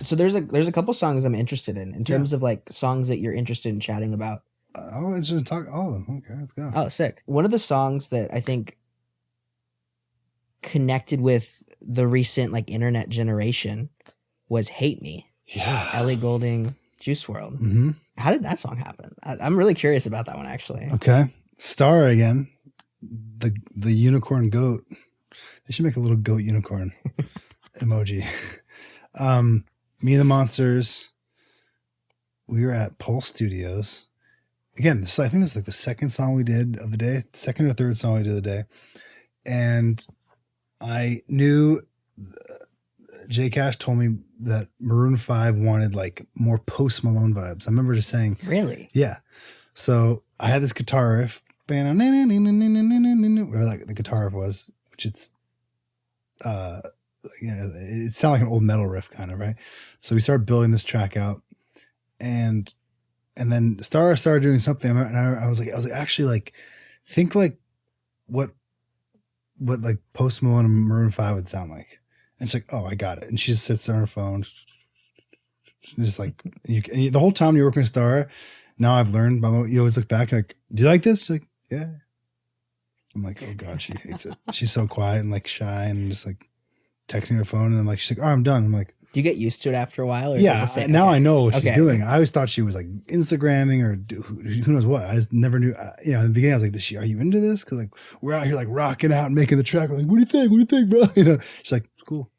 So there's a couple songs I'm interested in terms of like songs that you're interested in chatting about. I'm interested to talk all of them. Okay, let's go. Oh, sick. One of the songs that I think connected with the recent like internet generation was Hate Me. Yeah. Ellie Goulding, Juice WRLD. Mm-hmm. How did that song happen? I'm really curious about that one, actually. Okay. Star again. The unicorn goat. They should make a little goat unicorn emoji. Me and the Monsters. We were at Pulse Studios. Again, I think this is like the second song we did of the day. Second or third song we did of the day. And I knew J Cash told me that Maroon 5 wanted like more Post Malone vibes. I remember just saying, Really? yeah. So I had this guitar riff, whatever like the guitar riff was, which it sounded like an old metal riff kind of, right? So we started building this track out, and then Star started doing something, and I was like actually like think like what like Post Malone and Maroon 5 would sound like. And it's like, oh, I got it. And she just sits there on her phone. Just like, and the whole time you're working with Star, now I've learned, you always look back like, do you like this? She's like, yeah. I'm like, oh God, she hates it. She's so quiet and like shy and just like texting her phone. And then like, she's like, oh, I'm done. I'm like, do you get used to it after a while? Or yeah. Now I know what she's doing. I always thought she was like Instagramming or who knows what. I just never knew, in the beginning I was like, are you into this? Cause like, we're out here like rocking out and making the track. We're like, what do you think? What do you think, bro? She's like, it's cool.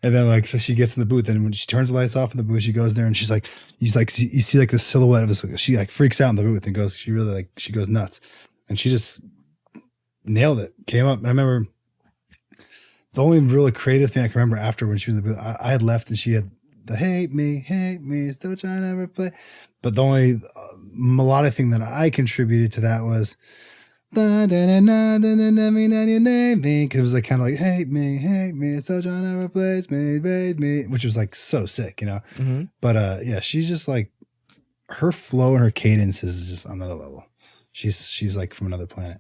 And then like, so she gets in the booth, and when she turns the lights off in the booth, she goes there and she's like, you see like the silhouette of this, she like freaks out in the booth and goes, she goes nuts, and she just nailed it. Came up. And I remember the only really creative thing I can remember after when she was in the booth, I had left and she had the hate me, still trying to replay. But the only melodic thing that I contributed to that was because it was like kind of like hate me, still trying to replace me, which was like so sick, Mm-hmm. But yeah, she's just like, her flow and her cadence is just on another level. She's like from another planet.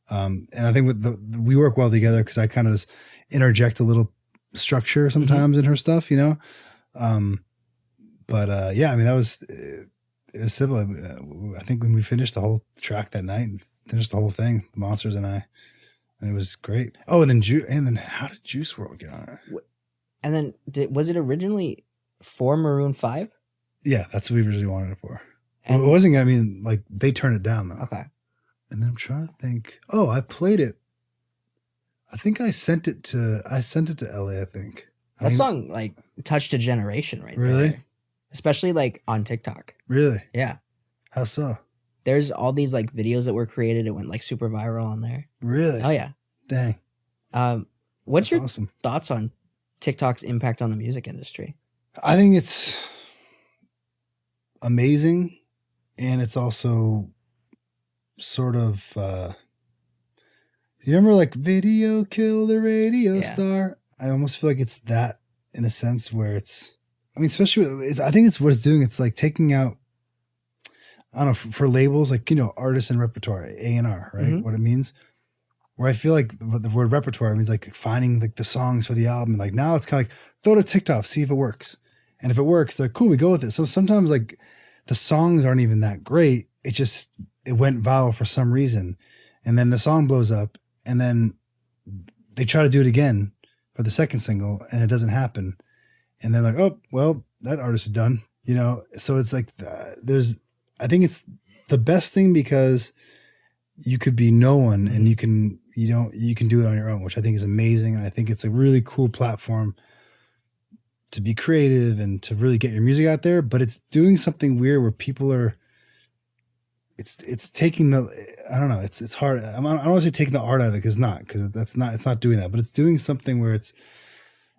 And I think we work well together because I kind of just interject a little structure sometimes in her stuff, But yeah, I mean, it was simple. I think when we finished the whole track that night and finished the whole thing, the Monsters and I, and it was great. Oh, and then how did Juice WRLD get on it? And then was it originally for Maroon 5? Yeah, that's what we really wanted it for. And it wasn't. I mean, like they turned it down though. Okay. And then I'm trying to think. Oh, I played it. I think I sent it to LA. I think that song like touched a generation, right? Really? There. Especially like on TikTok. Really? Yeah. How so? There's all these like videos that were created. It went like super viral on there. Really? Oh yeah. Dang. What's your awesome thoughts on TikTok's impact on the music industry? I think it's amazing, and it's also sort of you remember like video kill the radio star? I almost feel like it's that in a sense where it's, I mean, especially I think it's what it's doing. It's like taking out, I don't know, for labels like, artists and repertoire, A&R, right? Mm-hmm. What it means. Where I feel like the word repertoire means like finding like the songs for the album. Like now it's kind of like throw it to TikTok, see if it works. And if it works, they're cool, we go with it. So sometimes like the songs aren't even that great. It went viral for some reason. And then the song blows up, and then they try to do it again for the second single, and it doesn't happen. And they're like, oh, well, that artist is done, you know? So it's like, I think it's the best thing because you could be no one and you can do it on your own, which I think is amazing. And I think it's a really cool platform to be creative and to really get your music out there, but it's doing something weird where people are, it's taking I don't know. It's hard. I don't want to say taking the art out of it because it's not doing that, but it's doing something where it's,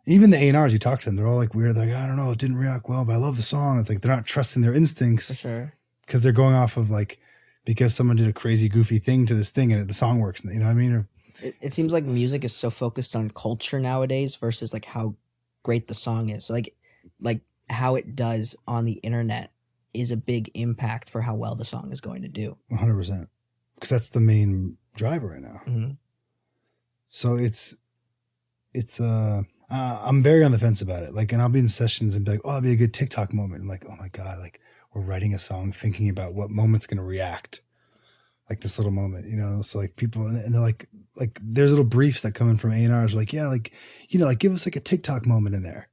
even the A&Rs you talk to them, they're all like weird. They're like, I don't know, it didn't react well, but I love the song. It's like, they're not trusting their instincts. For sure. Because they're going off of like, because someone did a crazy goofy thing to this thing and the song works. You know what I mean? It seems like music is so focused on culture nowadays versus like how great the song is. So like how it does on the internet is a big impact for how well the song is going to do. 100%. Because that's the main driver right now. Mm-hmm. So I'm very on the fence about it. Like, and I'll be in sessions and be like, oh, that'd be a good TikTok moment. I'm like, oh my God, like we're writing a song thinking about what moment's going to react. Like this little moment, you know? So like people, and they're like there's little briefs that come in from A&Rs like, yeah, like, you know, like give us like a TikTok moment in there.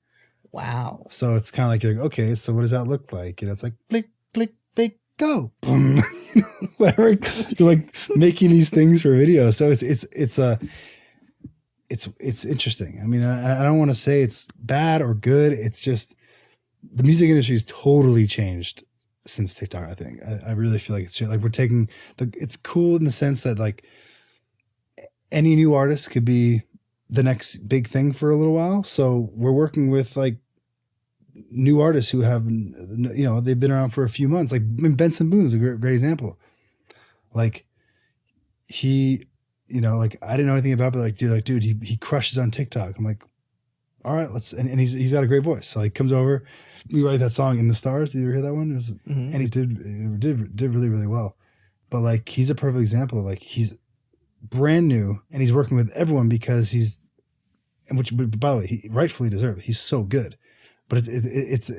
Wow. So it's kind of like, you're like, okay, so what does that look like? You know, it's like, click, click, click, go. Boom. You know, whatever. You're like making these things for video. So it's interesting. I mean, I don't want to say it's bad or good. It's just the music industry has totally changed since TikTok. I think I really feel like it's like we're taking it's cool in the sense that like any new artist could be the next big thing for a little while. So we're working with like new artists who have, you know, they've been around for a few months. Like Benson Boone is a great example. Like he, you know, like I didn't know anything about it, but dude, he crushes on TikTok. I'm like, all right, and he's got a great voice. So he comes over, we write that song In the Stars. Did you ever hear that one? It was, and he did really, really well. But like, he's a perfect example of like, he's brand new and he's working with everyone because which by the way, he rightfully deserves. He's so good, but it's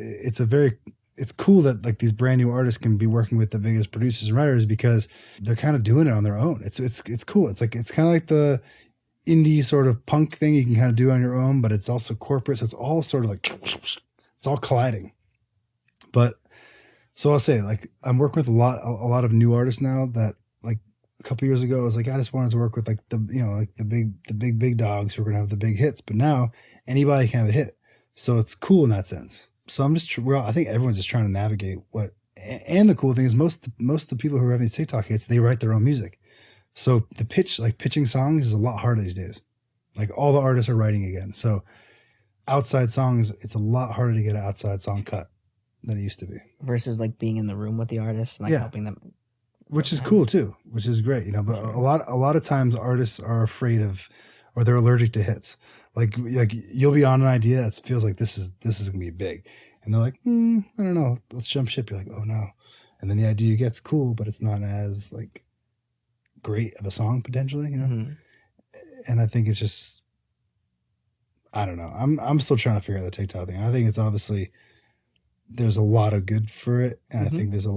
cool that like these brand new artists can be working with the biggest producers and writers because they're kind of doing it on their own. It's cool. It's like, it's kind of like the indie sort of punk thing you can kind of do on your own, but it's also corporate. So it's all sort of like, it's all colliding. But so I'll say like, I'm working with a lot of new artists now that like a couple years ago, I was like, I just wanted to work with like the, you know, like the big dogs who are going to have the big hits, but now anybody can have a hit. So it's cool in that sense. So I think everyone's just trying to navigate and the cool thing is most of the people who are having these TikTok hits, they write their own music. So pitching songs is a lot harder these days. Like all the artists are writing again. So outside songs, it's a lot harder to get an outside song cut than it used to be. Versus like being in the room with the artist and like helping them. Which is cool too, which is great, you know, but a lot of times artists are afraid of, or they're allergic to hits. Like you'll be on an idea that feels like this is going to be big. And they're like, I don't know, let's jump ship. You're like, oh no. And then the idea gets cool, but it's not as like great of a song potentially, you know? Mm-hmm. And I think it's just, I don't know. I'm still trying to figure out the TikTok thing. I think it's obviously, there's a lot of good for it. And I think there's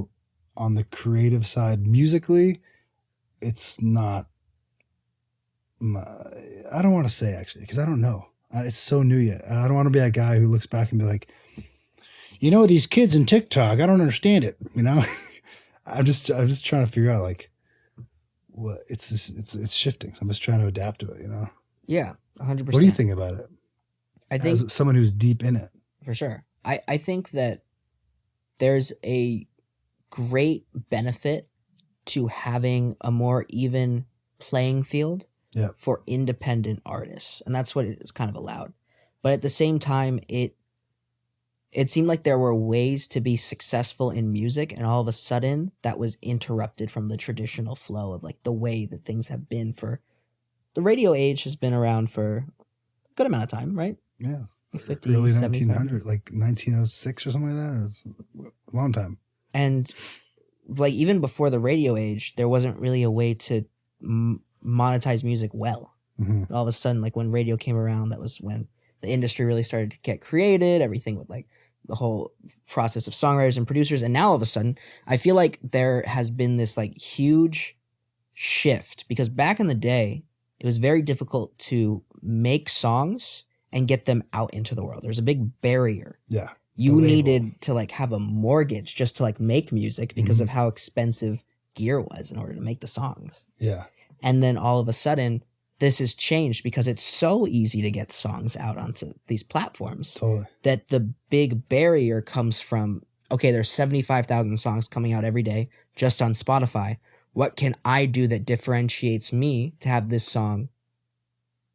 on the creative side, musically, it's not, I don't want to say actually, because I don't know. It's so new yet. I don't want to be that guy who looks back and be like, you know, these kids in TikTok, I don't understand it. You know, I'm just trying to figure out like what it's shifting. So I'm just trying to adapt to it, you know? Yeah, 100%. What do you think about it? I think as someone who's deep in it. For sure. I think that there's a great benefit to having a more even playing field for independent artists. And that's what it is kind of allowed. But at the same time, it seemed like there were ways to be successful in music, and all of a sudden that was interrupted from the traditional flow of like the way that things have been for the radio age has been around for a good amount of time, right? Yeah. 50, early 1900, like 1906 or something like that. It was a long time. And like even before the radio age, there wasn't really a way to monetize music well. Mm-hmm. All of a sudden, like when radio came around, that was when the industry really started to get created. Everything with like the whole process of songwriters and producers. And now all of a sudden, I feel like there has been this like huge shift, because back in the day, it was very difficult to make songs and get them out into the world. There's a big barrier. Yeah. You needed to like have a mortgage just to like make music because Mm-hmm. of how expensive gear was in order to make the songs. Yeah. And then all of a sudden, this has changed because it's so easy to get songs out onto these platforms Totally. that the big barrier comes from, okay, there's 75,000 songs coming out every day just on Spotify. What can I do that differentiates me to have this song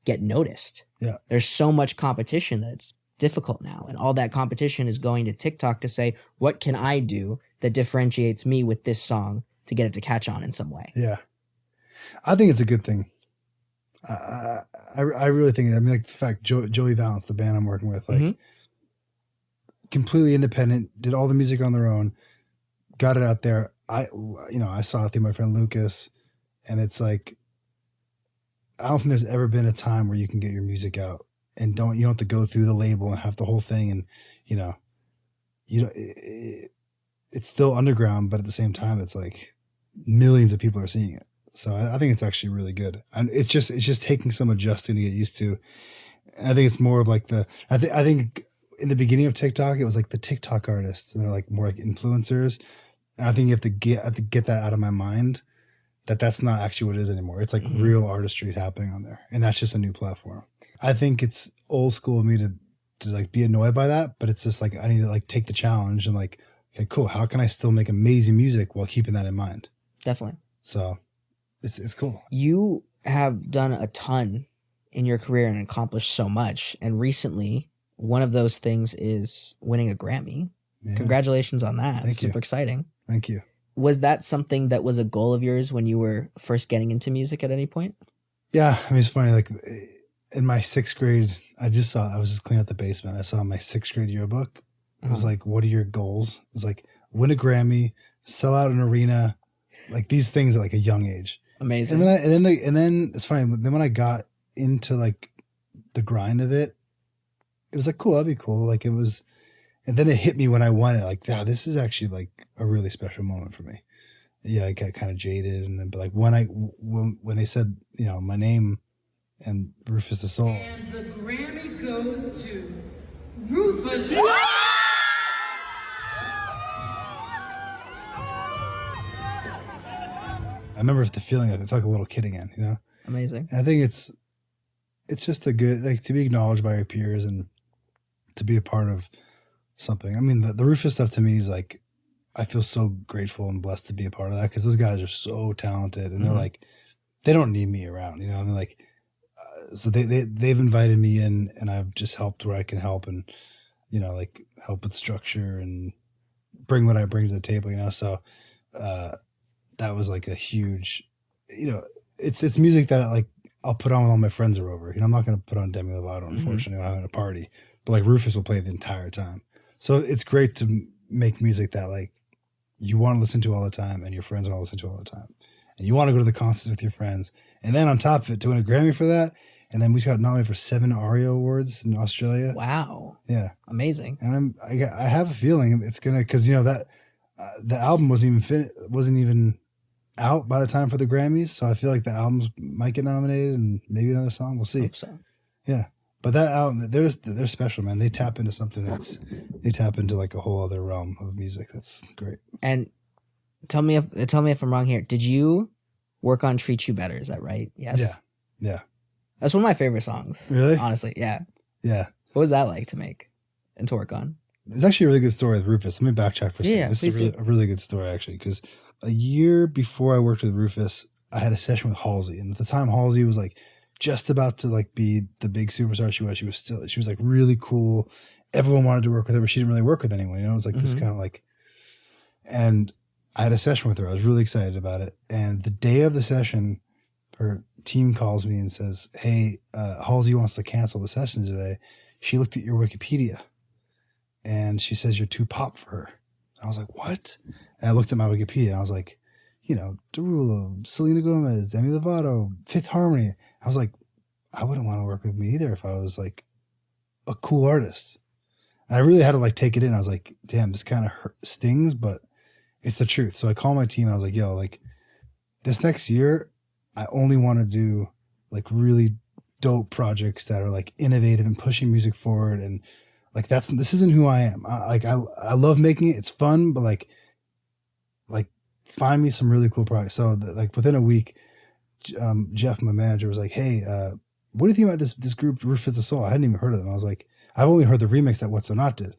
get noticed? Yeah. There's so much competition that it's difficult now. And all that competition is going to TikTok to say, what can I do that differentiates me with this song to get it to catch on in some way? Yeah. I think it's a good thing. I really think, I mean, like the fact Joey Valance, the band I'm working with, like Mhm. completely independent, did all the music on their own, got it out there. I saw it through my friend Lucas, and it's like, I don't think there's ever been a time where you can get your music out and you don't have to go through the label and have the whole thing. And, it's still underground, but at the same time, it's like millions of people are seeing it. So I think it's actually really good. And it's just taking some adjusting to get used to. And I think it's more of like I think in the beginning of TikTok, it was like the TikTok artists, and they're like more like influencers. And I think you have to get that out of my mind, that's not actually what it is anymore. It's like real artistry happening on there. And that's just a new platform. I think it's old school of me to like be annoyed by that, but it's just like, I need to like take the challenge and like, okay, cool. How can I still make amazing music while keeping that in mind? Definitely. So it's cool. You have done a ton in your career and accomplished so much. And recently, one of those things is winning a Grammy. Yeah. Congratulations on that. Thank you. Super exciting. Thank you. Was that something that was a goal of yours when you were first getting into music at any point? Yeah. I mean, it's funny. Like in my 6th grade, I was just cleaning out the basement. I saw my 6th grade yearbook. It was like, what are your goals? It was like, win a Grammy, sell out an arena, like these things at like a young age. Amazing. And then it's funny. Then when I got into like the grind of it, it was like, cool, that'd be cool. Like it was, and then it hit me when I won it. Like, yeah, this is actually like a really special moment for me. Yeah, I got kind of jaded, and then but like when they said, my name and Rüfüs Du Sol. And the Grammy goes to Rüfüs. I remember the feeling of it. I felt like a little kid again, Amazing. And I think it's just a good, like, to be acknowledged by your peers and to be a part of something. I mean, the Rüfüs stuff to me is like, I feel so grateful and blessed to be a part of that, because those guys are so talented, and they're like, they don't need me around, I mean, like, so they've invited me in, and I've just helped where I can help, and like help with structure and bring what I bring to the table, so that was like a huge, it's music that I'll put on when all my friends are over. I'm not going to put on Demi Lovato, unfortunately, when I'm at a party, but like Rüfüs will play the entire time. So it's great to make music that like you want to listen to all the time, and your friends want to listen to all the time, and you want to go to the concerts with your friends. And then on top of it, to win a Grammy for that. And then we got nominated for 7 ARIA awards in Australia. Wow. Yeah. Amazing. And I have a feeling it's going to, cause that the album wasn't even out by the time for the Grammys. So I feel like the albums might get nominated, and maybe another song. We'll see. Hope so. Yeah. But that album, they're special, man. They tap into something they tap into like a whole other realm of music. That's great. And tell me if I'm wrong here. Did you work on Treat You Better? Is that right? Yes. Yeah. Yeah. That's one of my favorite songs. Really? Honestly. Yeah. Yeah. What was that like to make and to work on? It's actually a really good story with Rüfüs. Let me backtrack for a second. Yeah, This is a really good story, actually, because a year before I worked with Rüfüs, I had a session with Halsey. And at the time, Halsey was like just about to like be the big superstar she was. She was like really cool. Everyone wanted to work with her, but she didn't really work with anyone. It was like this kind of like, and I had a session with her. I was really excited about it. And the day of the session, her team calls me and says, hey, Halsey wants to cancel the session today. She looked at your Wikipedia and she says you're too pop for her. And I was like, what? And I looked at my Wikipedia and I was like, Derulo, Selena Gomez, Demi Lovato, Fifth Harmony. I was like, I wouldn't want to work with me either if I was like a cool artist. And I really had to like take it in. I was like, damn, this kind of stings, but it's the truth. So I called my team and I was like, yo, like this next year, I only want to do like really dope projects that are like innovative and pushing music forward. And like, this isn't who I am. I love making it. It's fun, but like find me some really cool projects. So like within a week, Jeff, my manager, was like, hey, what do you think about this group, Rüfüs Du Sol? I hadn't even heard of them. I was like, I've only heard the remix that What So Not did.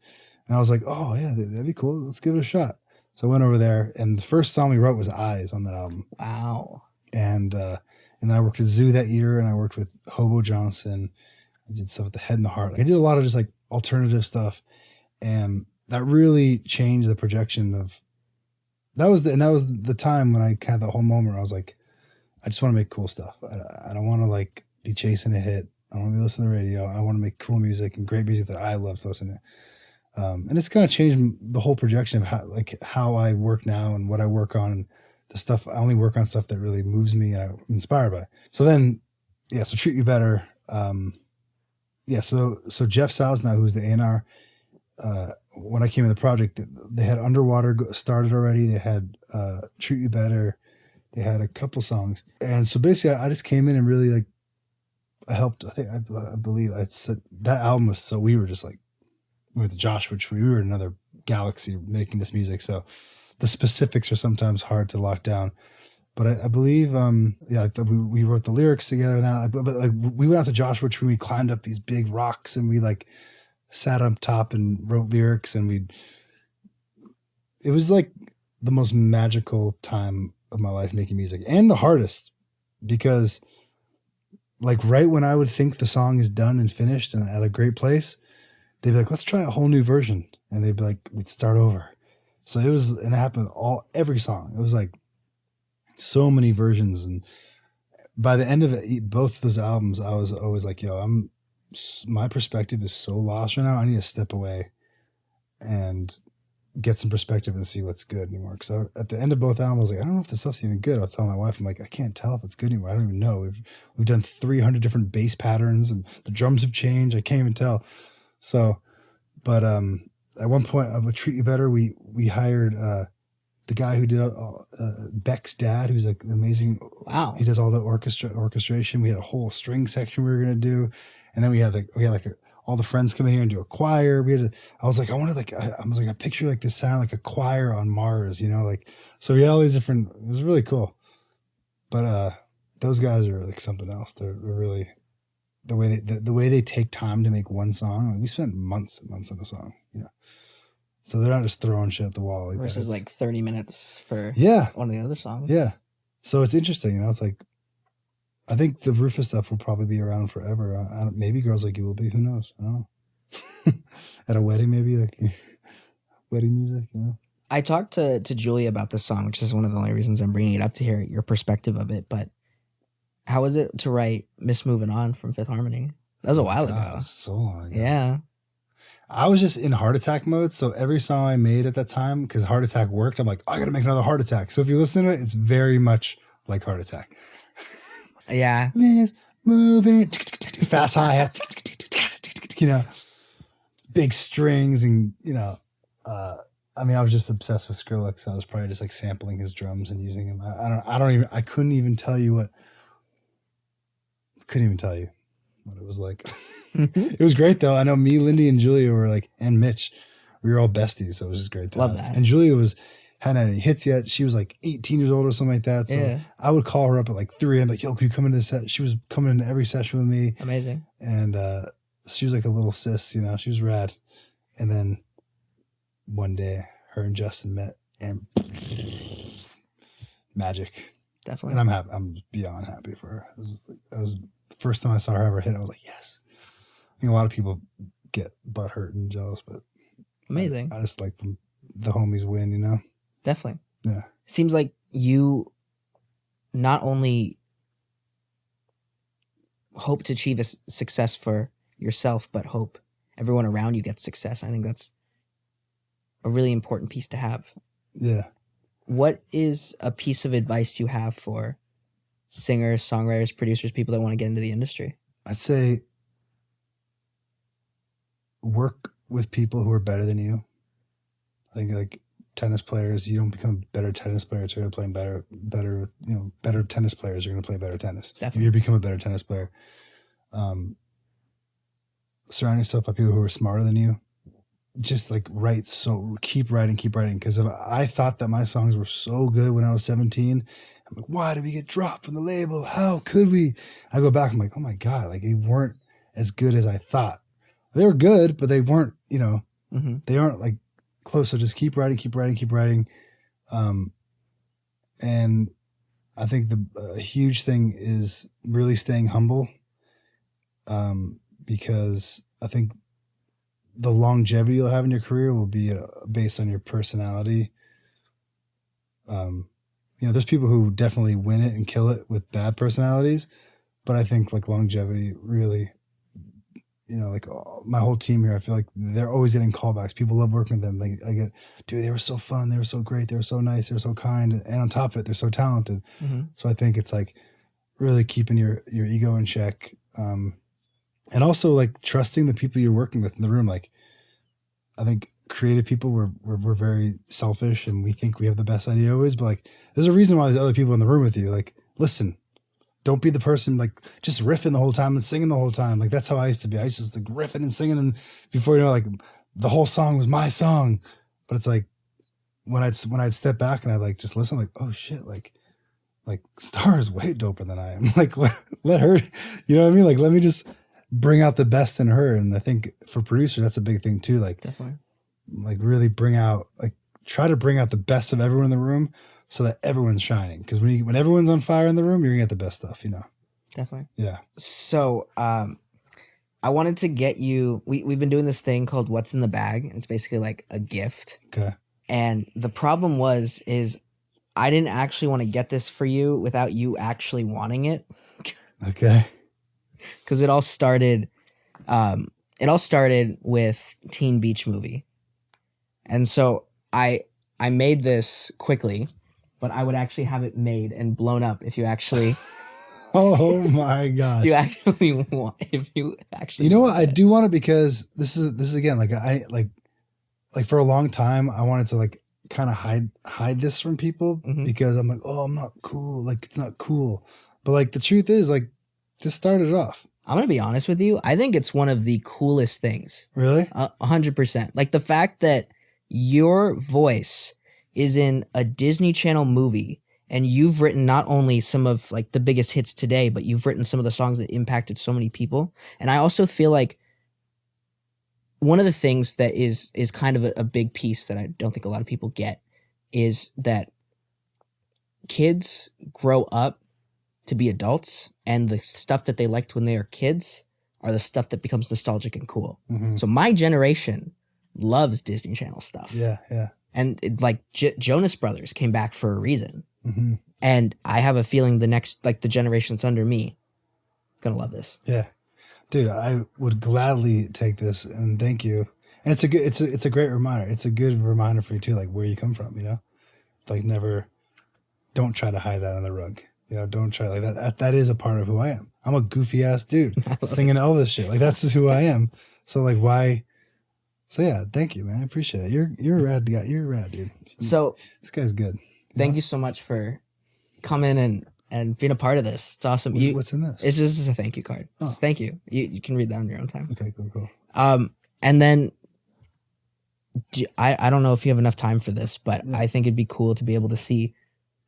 And I was like, oh yeah, that'd be cool. Let's give it a shot. So I went over there, and the first song we wrote was Eyes on that album. Wow. And then I worked with Zoo that year, and I worked with Hobo Johnson. I did stuff with The Head and the Heart. Like, I did a lot of just like alternative stuff, and that really changed the projection of. That was the time when I had that whole moment where I was like, I just want to make cool stuff. I don't want to like be chasing a hit. I don't want to be listening to the radio. I want to make cool music and great music that I love to listen to. And it's kind of changed the whole projection of how I work now and what I work on. And the stuff, I only work on stuff that really moves me and I'm inspired by. So then, so Treat You Better. So Jeff Salznow, who's the A&R, when I came in the project, they had Underwater started already. They had Treat You Better. They had a couple songs. And so basically I just came in and really like, I helped. I believe I said that album was, so we were just like, with Josh, which we were in another galaxy making this music. So the specifics are sometimes hard to lock down, but I believe, we wrote the lyrics together and that, but like we went out to Joshua Tree, we climbed up these big rocks and we like sat up top and wrote lyrics, and it was like the most magical time of my life making music, and the hardest, because like right when I would think the song is done and finished and at a great place, they'd be like, let's try a whole new version. And they'd be like, we'd start over. So it was, and it happened every song. It was like so many versions. And by the end of it, both of those albums, I was always like, yo, my perspective is so lost right now. I need to step away and get some perspective and see what's good anymore. Because at the end of both albums, I was like, I don't know if this stuff's even good. I was telling my wife, I'm like, I can't tell if it's good anymore. I don't even know. We've done 300 different bass patterns and the drums have changed. I can't even tell. So, but at one point, with Treat You Better, we hired the guy who did Beck's dad, who's like amazing. Wow. He does all the orchestration. We had a whole string section we were gonna do, and then we had all the friends come in here and do a choir. I was like, I picture like this sound like a choir on Mars, you know, like, so we had all these different, it was really cool. But those guys are like something else. They're really, the way they take time to make one song. Like, we spent months and months on the song, you know. So they're not just throwing shit at the wall. Like versus like 30 minutes for one of the other songs. Yeah. So it's interesting, you know, it's like, I think the Rüfüs stuff will probably be around forever. Maybe Girls Like You will be. Who knows? I don't know. At a wedding, maybe, like wedding music, you know? I talked to Julia about this song, which is one of the only reasons I'm bringing it up, to hear your perspective of it. But how was it to write Miss Moving On from Fifth Harmony? That was a while ago. So long ago. Yeah. I was just in heart attack mode. So every song I made at that time, because Heart Attack worked, I'm like, I got to make another Heart Attack. So if you listen to it, it's very much like Heart Attack. Yeah. Miss Moving, fast hi-hat, you know, big strings, and, you know, I mean, I was just obsessed with Skrillex. So I was probably just like sampling his drums and using him. I couldn't even tell you what it was like. It was great though. I know me, Lindy, and Julia were like, and Mitch, we were all besties. So it was just great to love that. And Julia hadn't had any hits yet. She was like 18 years old or something like that. So yeah. I would call her up at like 3 a.m. like, yo, can you come into this set? She was coming into every session with me. Amazing. And she was like a little sis, you know, she was rad. And then one day her and Justin met, and magic. Definitely. And I'm happy. I'm beyond happy for her. That was the first time I saw her ever hit. I was like, yes. I think a lot of people get butthurt and jealous, but amazing. I just like the homies win, you know? Definitely. Yeah. Seems like you not only hope to achieve a success for yourself, but hope everyone around you gets success. I think that's a really important piece to have. Yeah. What is a piece of advice you have for singers, songwriters, producers, people that want to get into the industry? I'd say work with people who are better than you. I think like tennis players, you don't become a better tennis player until you're playing better, better tennis players are going to play better tennis. Definitely. If you become a better tennis player. Surround yourself by people who are smarter than you. Just like keep writing. Because I thought that my songs were so good when I was 17. I'm like, why did we get dropped from the label? How could we? I go back, I'm like, oh my God, like they weren't as good as I thought. They were good, but they weren't, they aren't like close. So just keep writing. And I think the huge thing is really staying humble. Because I think the longevity you'll have in your career will be based on your personality. There's people who definitely win it and kill it with bad personalities, but I think like longevity really, like my whole team here, I feel like they're always getting callbacks. People love working with them. I get, dude, they were so fun. They were so great. They were so nice. They were so kind. And on top of it, they're so talented. Mm-hmm. So I think it's like really keeping your ego in check. And also like trusting the people you're working with in the room. Like I think creative people, we're very selfish and we think we have the best idea always, but like there's a reason why there's other people in the room with you. Like, listen, don't be the person like just riffing the whole time and singing the whole time. Like that's how I used to be. I used to just like riffing and singing, and before like the whole song was my song. But it's like when I'd step back and I'd like just listen, like, oh shit, like Star is way doper than I am. Like let her, you know what I mean? Like let me just bring out the best in her. And I think for producers, that's a big thing too. Like, definitely. Like really try to bring out the best of everyone in the room so that everyone's shining. Because when everyone's on fire in the room, you're gonna get the best stuff, Definitely. Yeah. So, I wanted to get you, we've been doing this thing called What's in the Bag. It's basically like a gift. Okay. And the problem is I didn't actually want to get this for you without you actually wanting it. Okay. Because it all started with Teen Beach Movie. And so I made this quickly, but I would actually have it made and blown up if you actually oh my gosh. If you actually You know what? I do want it because this is again like I for a long time I wanted to like kind of hide this from people because I'm like, oh, I'm not cool. Like it's not cool. But like the truth is like this started off. I'm going to be honest with you. I think it's one of the coolest things. Really? 100%. Like the fact that your voice is in a Disney Channel movie and you've written not only some of like the biggest hits today, but you've written some of the songs that impacted so many people. And I also feel like one of the things that is kind of a big piece that I don't think a lot of people get is that kids grow up to be adults, and the stuff that they liked when they were kids are the stuff that becomes nostalgic and cool. Mm-hmm. So my generation loves Disney Channel stuff. Yeah, yeah. And Jonas Brothers came back for a reason. Mm-hmm. And I have a feeling the generation that's under me is going to love this. Yeah. Dude, I would gladly take this and thank you. And it's a great reminder. It's a good reminder for you too, like where you come from, Like don't try to hide that on the rug. Don't try like that. That is a part of who I am. I'm a goofy ass dude singing Elvis shit. Like that's just who I am. So like why? So yeah, thank you, man. I appreciate it. You're a rad guy. You're a rad dude. So this guy's good. Thank you so much for coming and being a part of this. It's awesome. What's in this? It's just a thank you card. Oh. Just thank you. You can read that on your own time. Okay, cool. And then I don't know if you have enough time for this, but yeah. I think it'd be cool to be able to see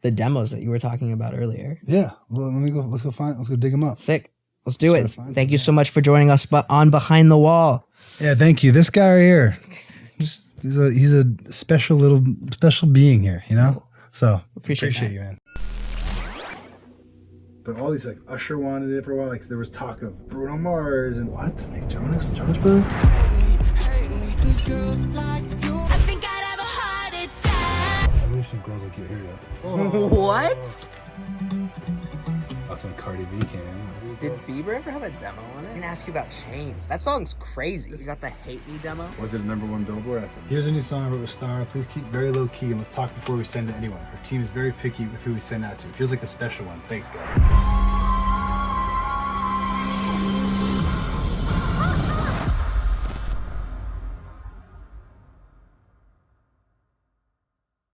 the demos that you were talking about earlier. Yeah. Well, let's go dig them up. Sick. Let's do it. Thank you so much for joining us on Behind the Wall. Yeah, thank you. This guy right here, he's a special being here, So appreciate you, man. But all these like Usher wanted it for a while. Like there was talk of Bruno Mars and what? Like Jonas Brothers. These girls like you. I think I'd have a heart attack. I wish some girls like you here. What? That's when Cardi B came in. Did Bieber ever have a demo on it? I can ask you about Chains. That song's crazy. You got the Hate Me demo? Was it a #1 Billboard? Here's a new song I wrote with Star. Please keep very low key and let's talk before we send to anyone. Our team is very picky with who we send out to. It feels like a special one. Thanks, guys.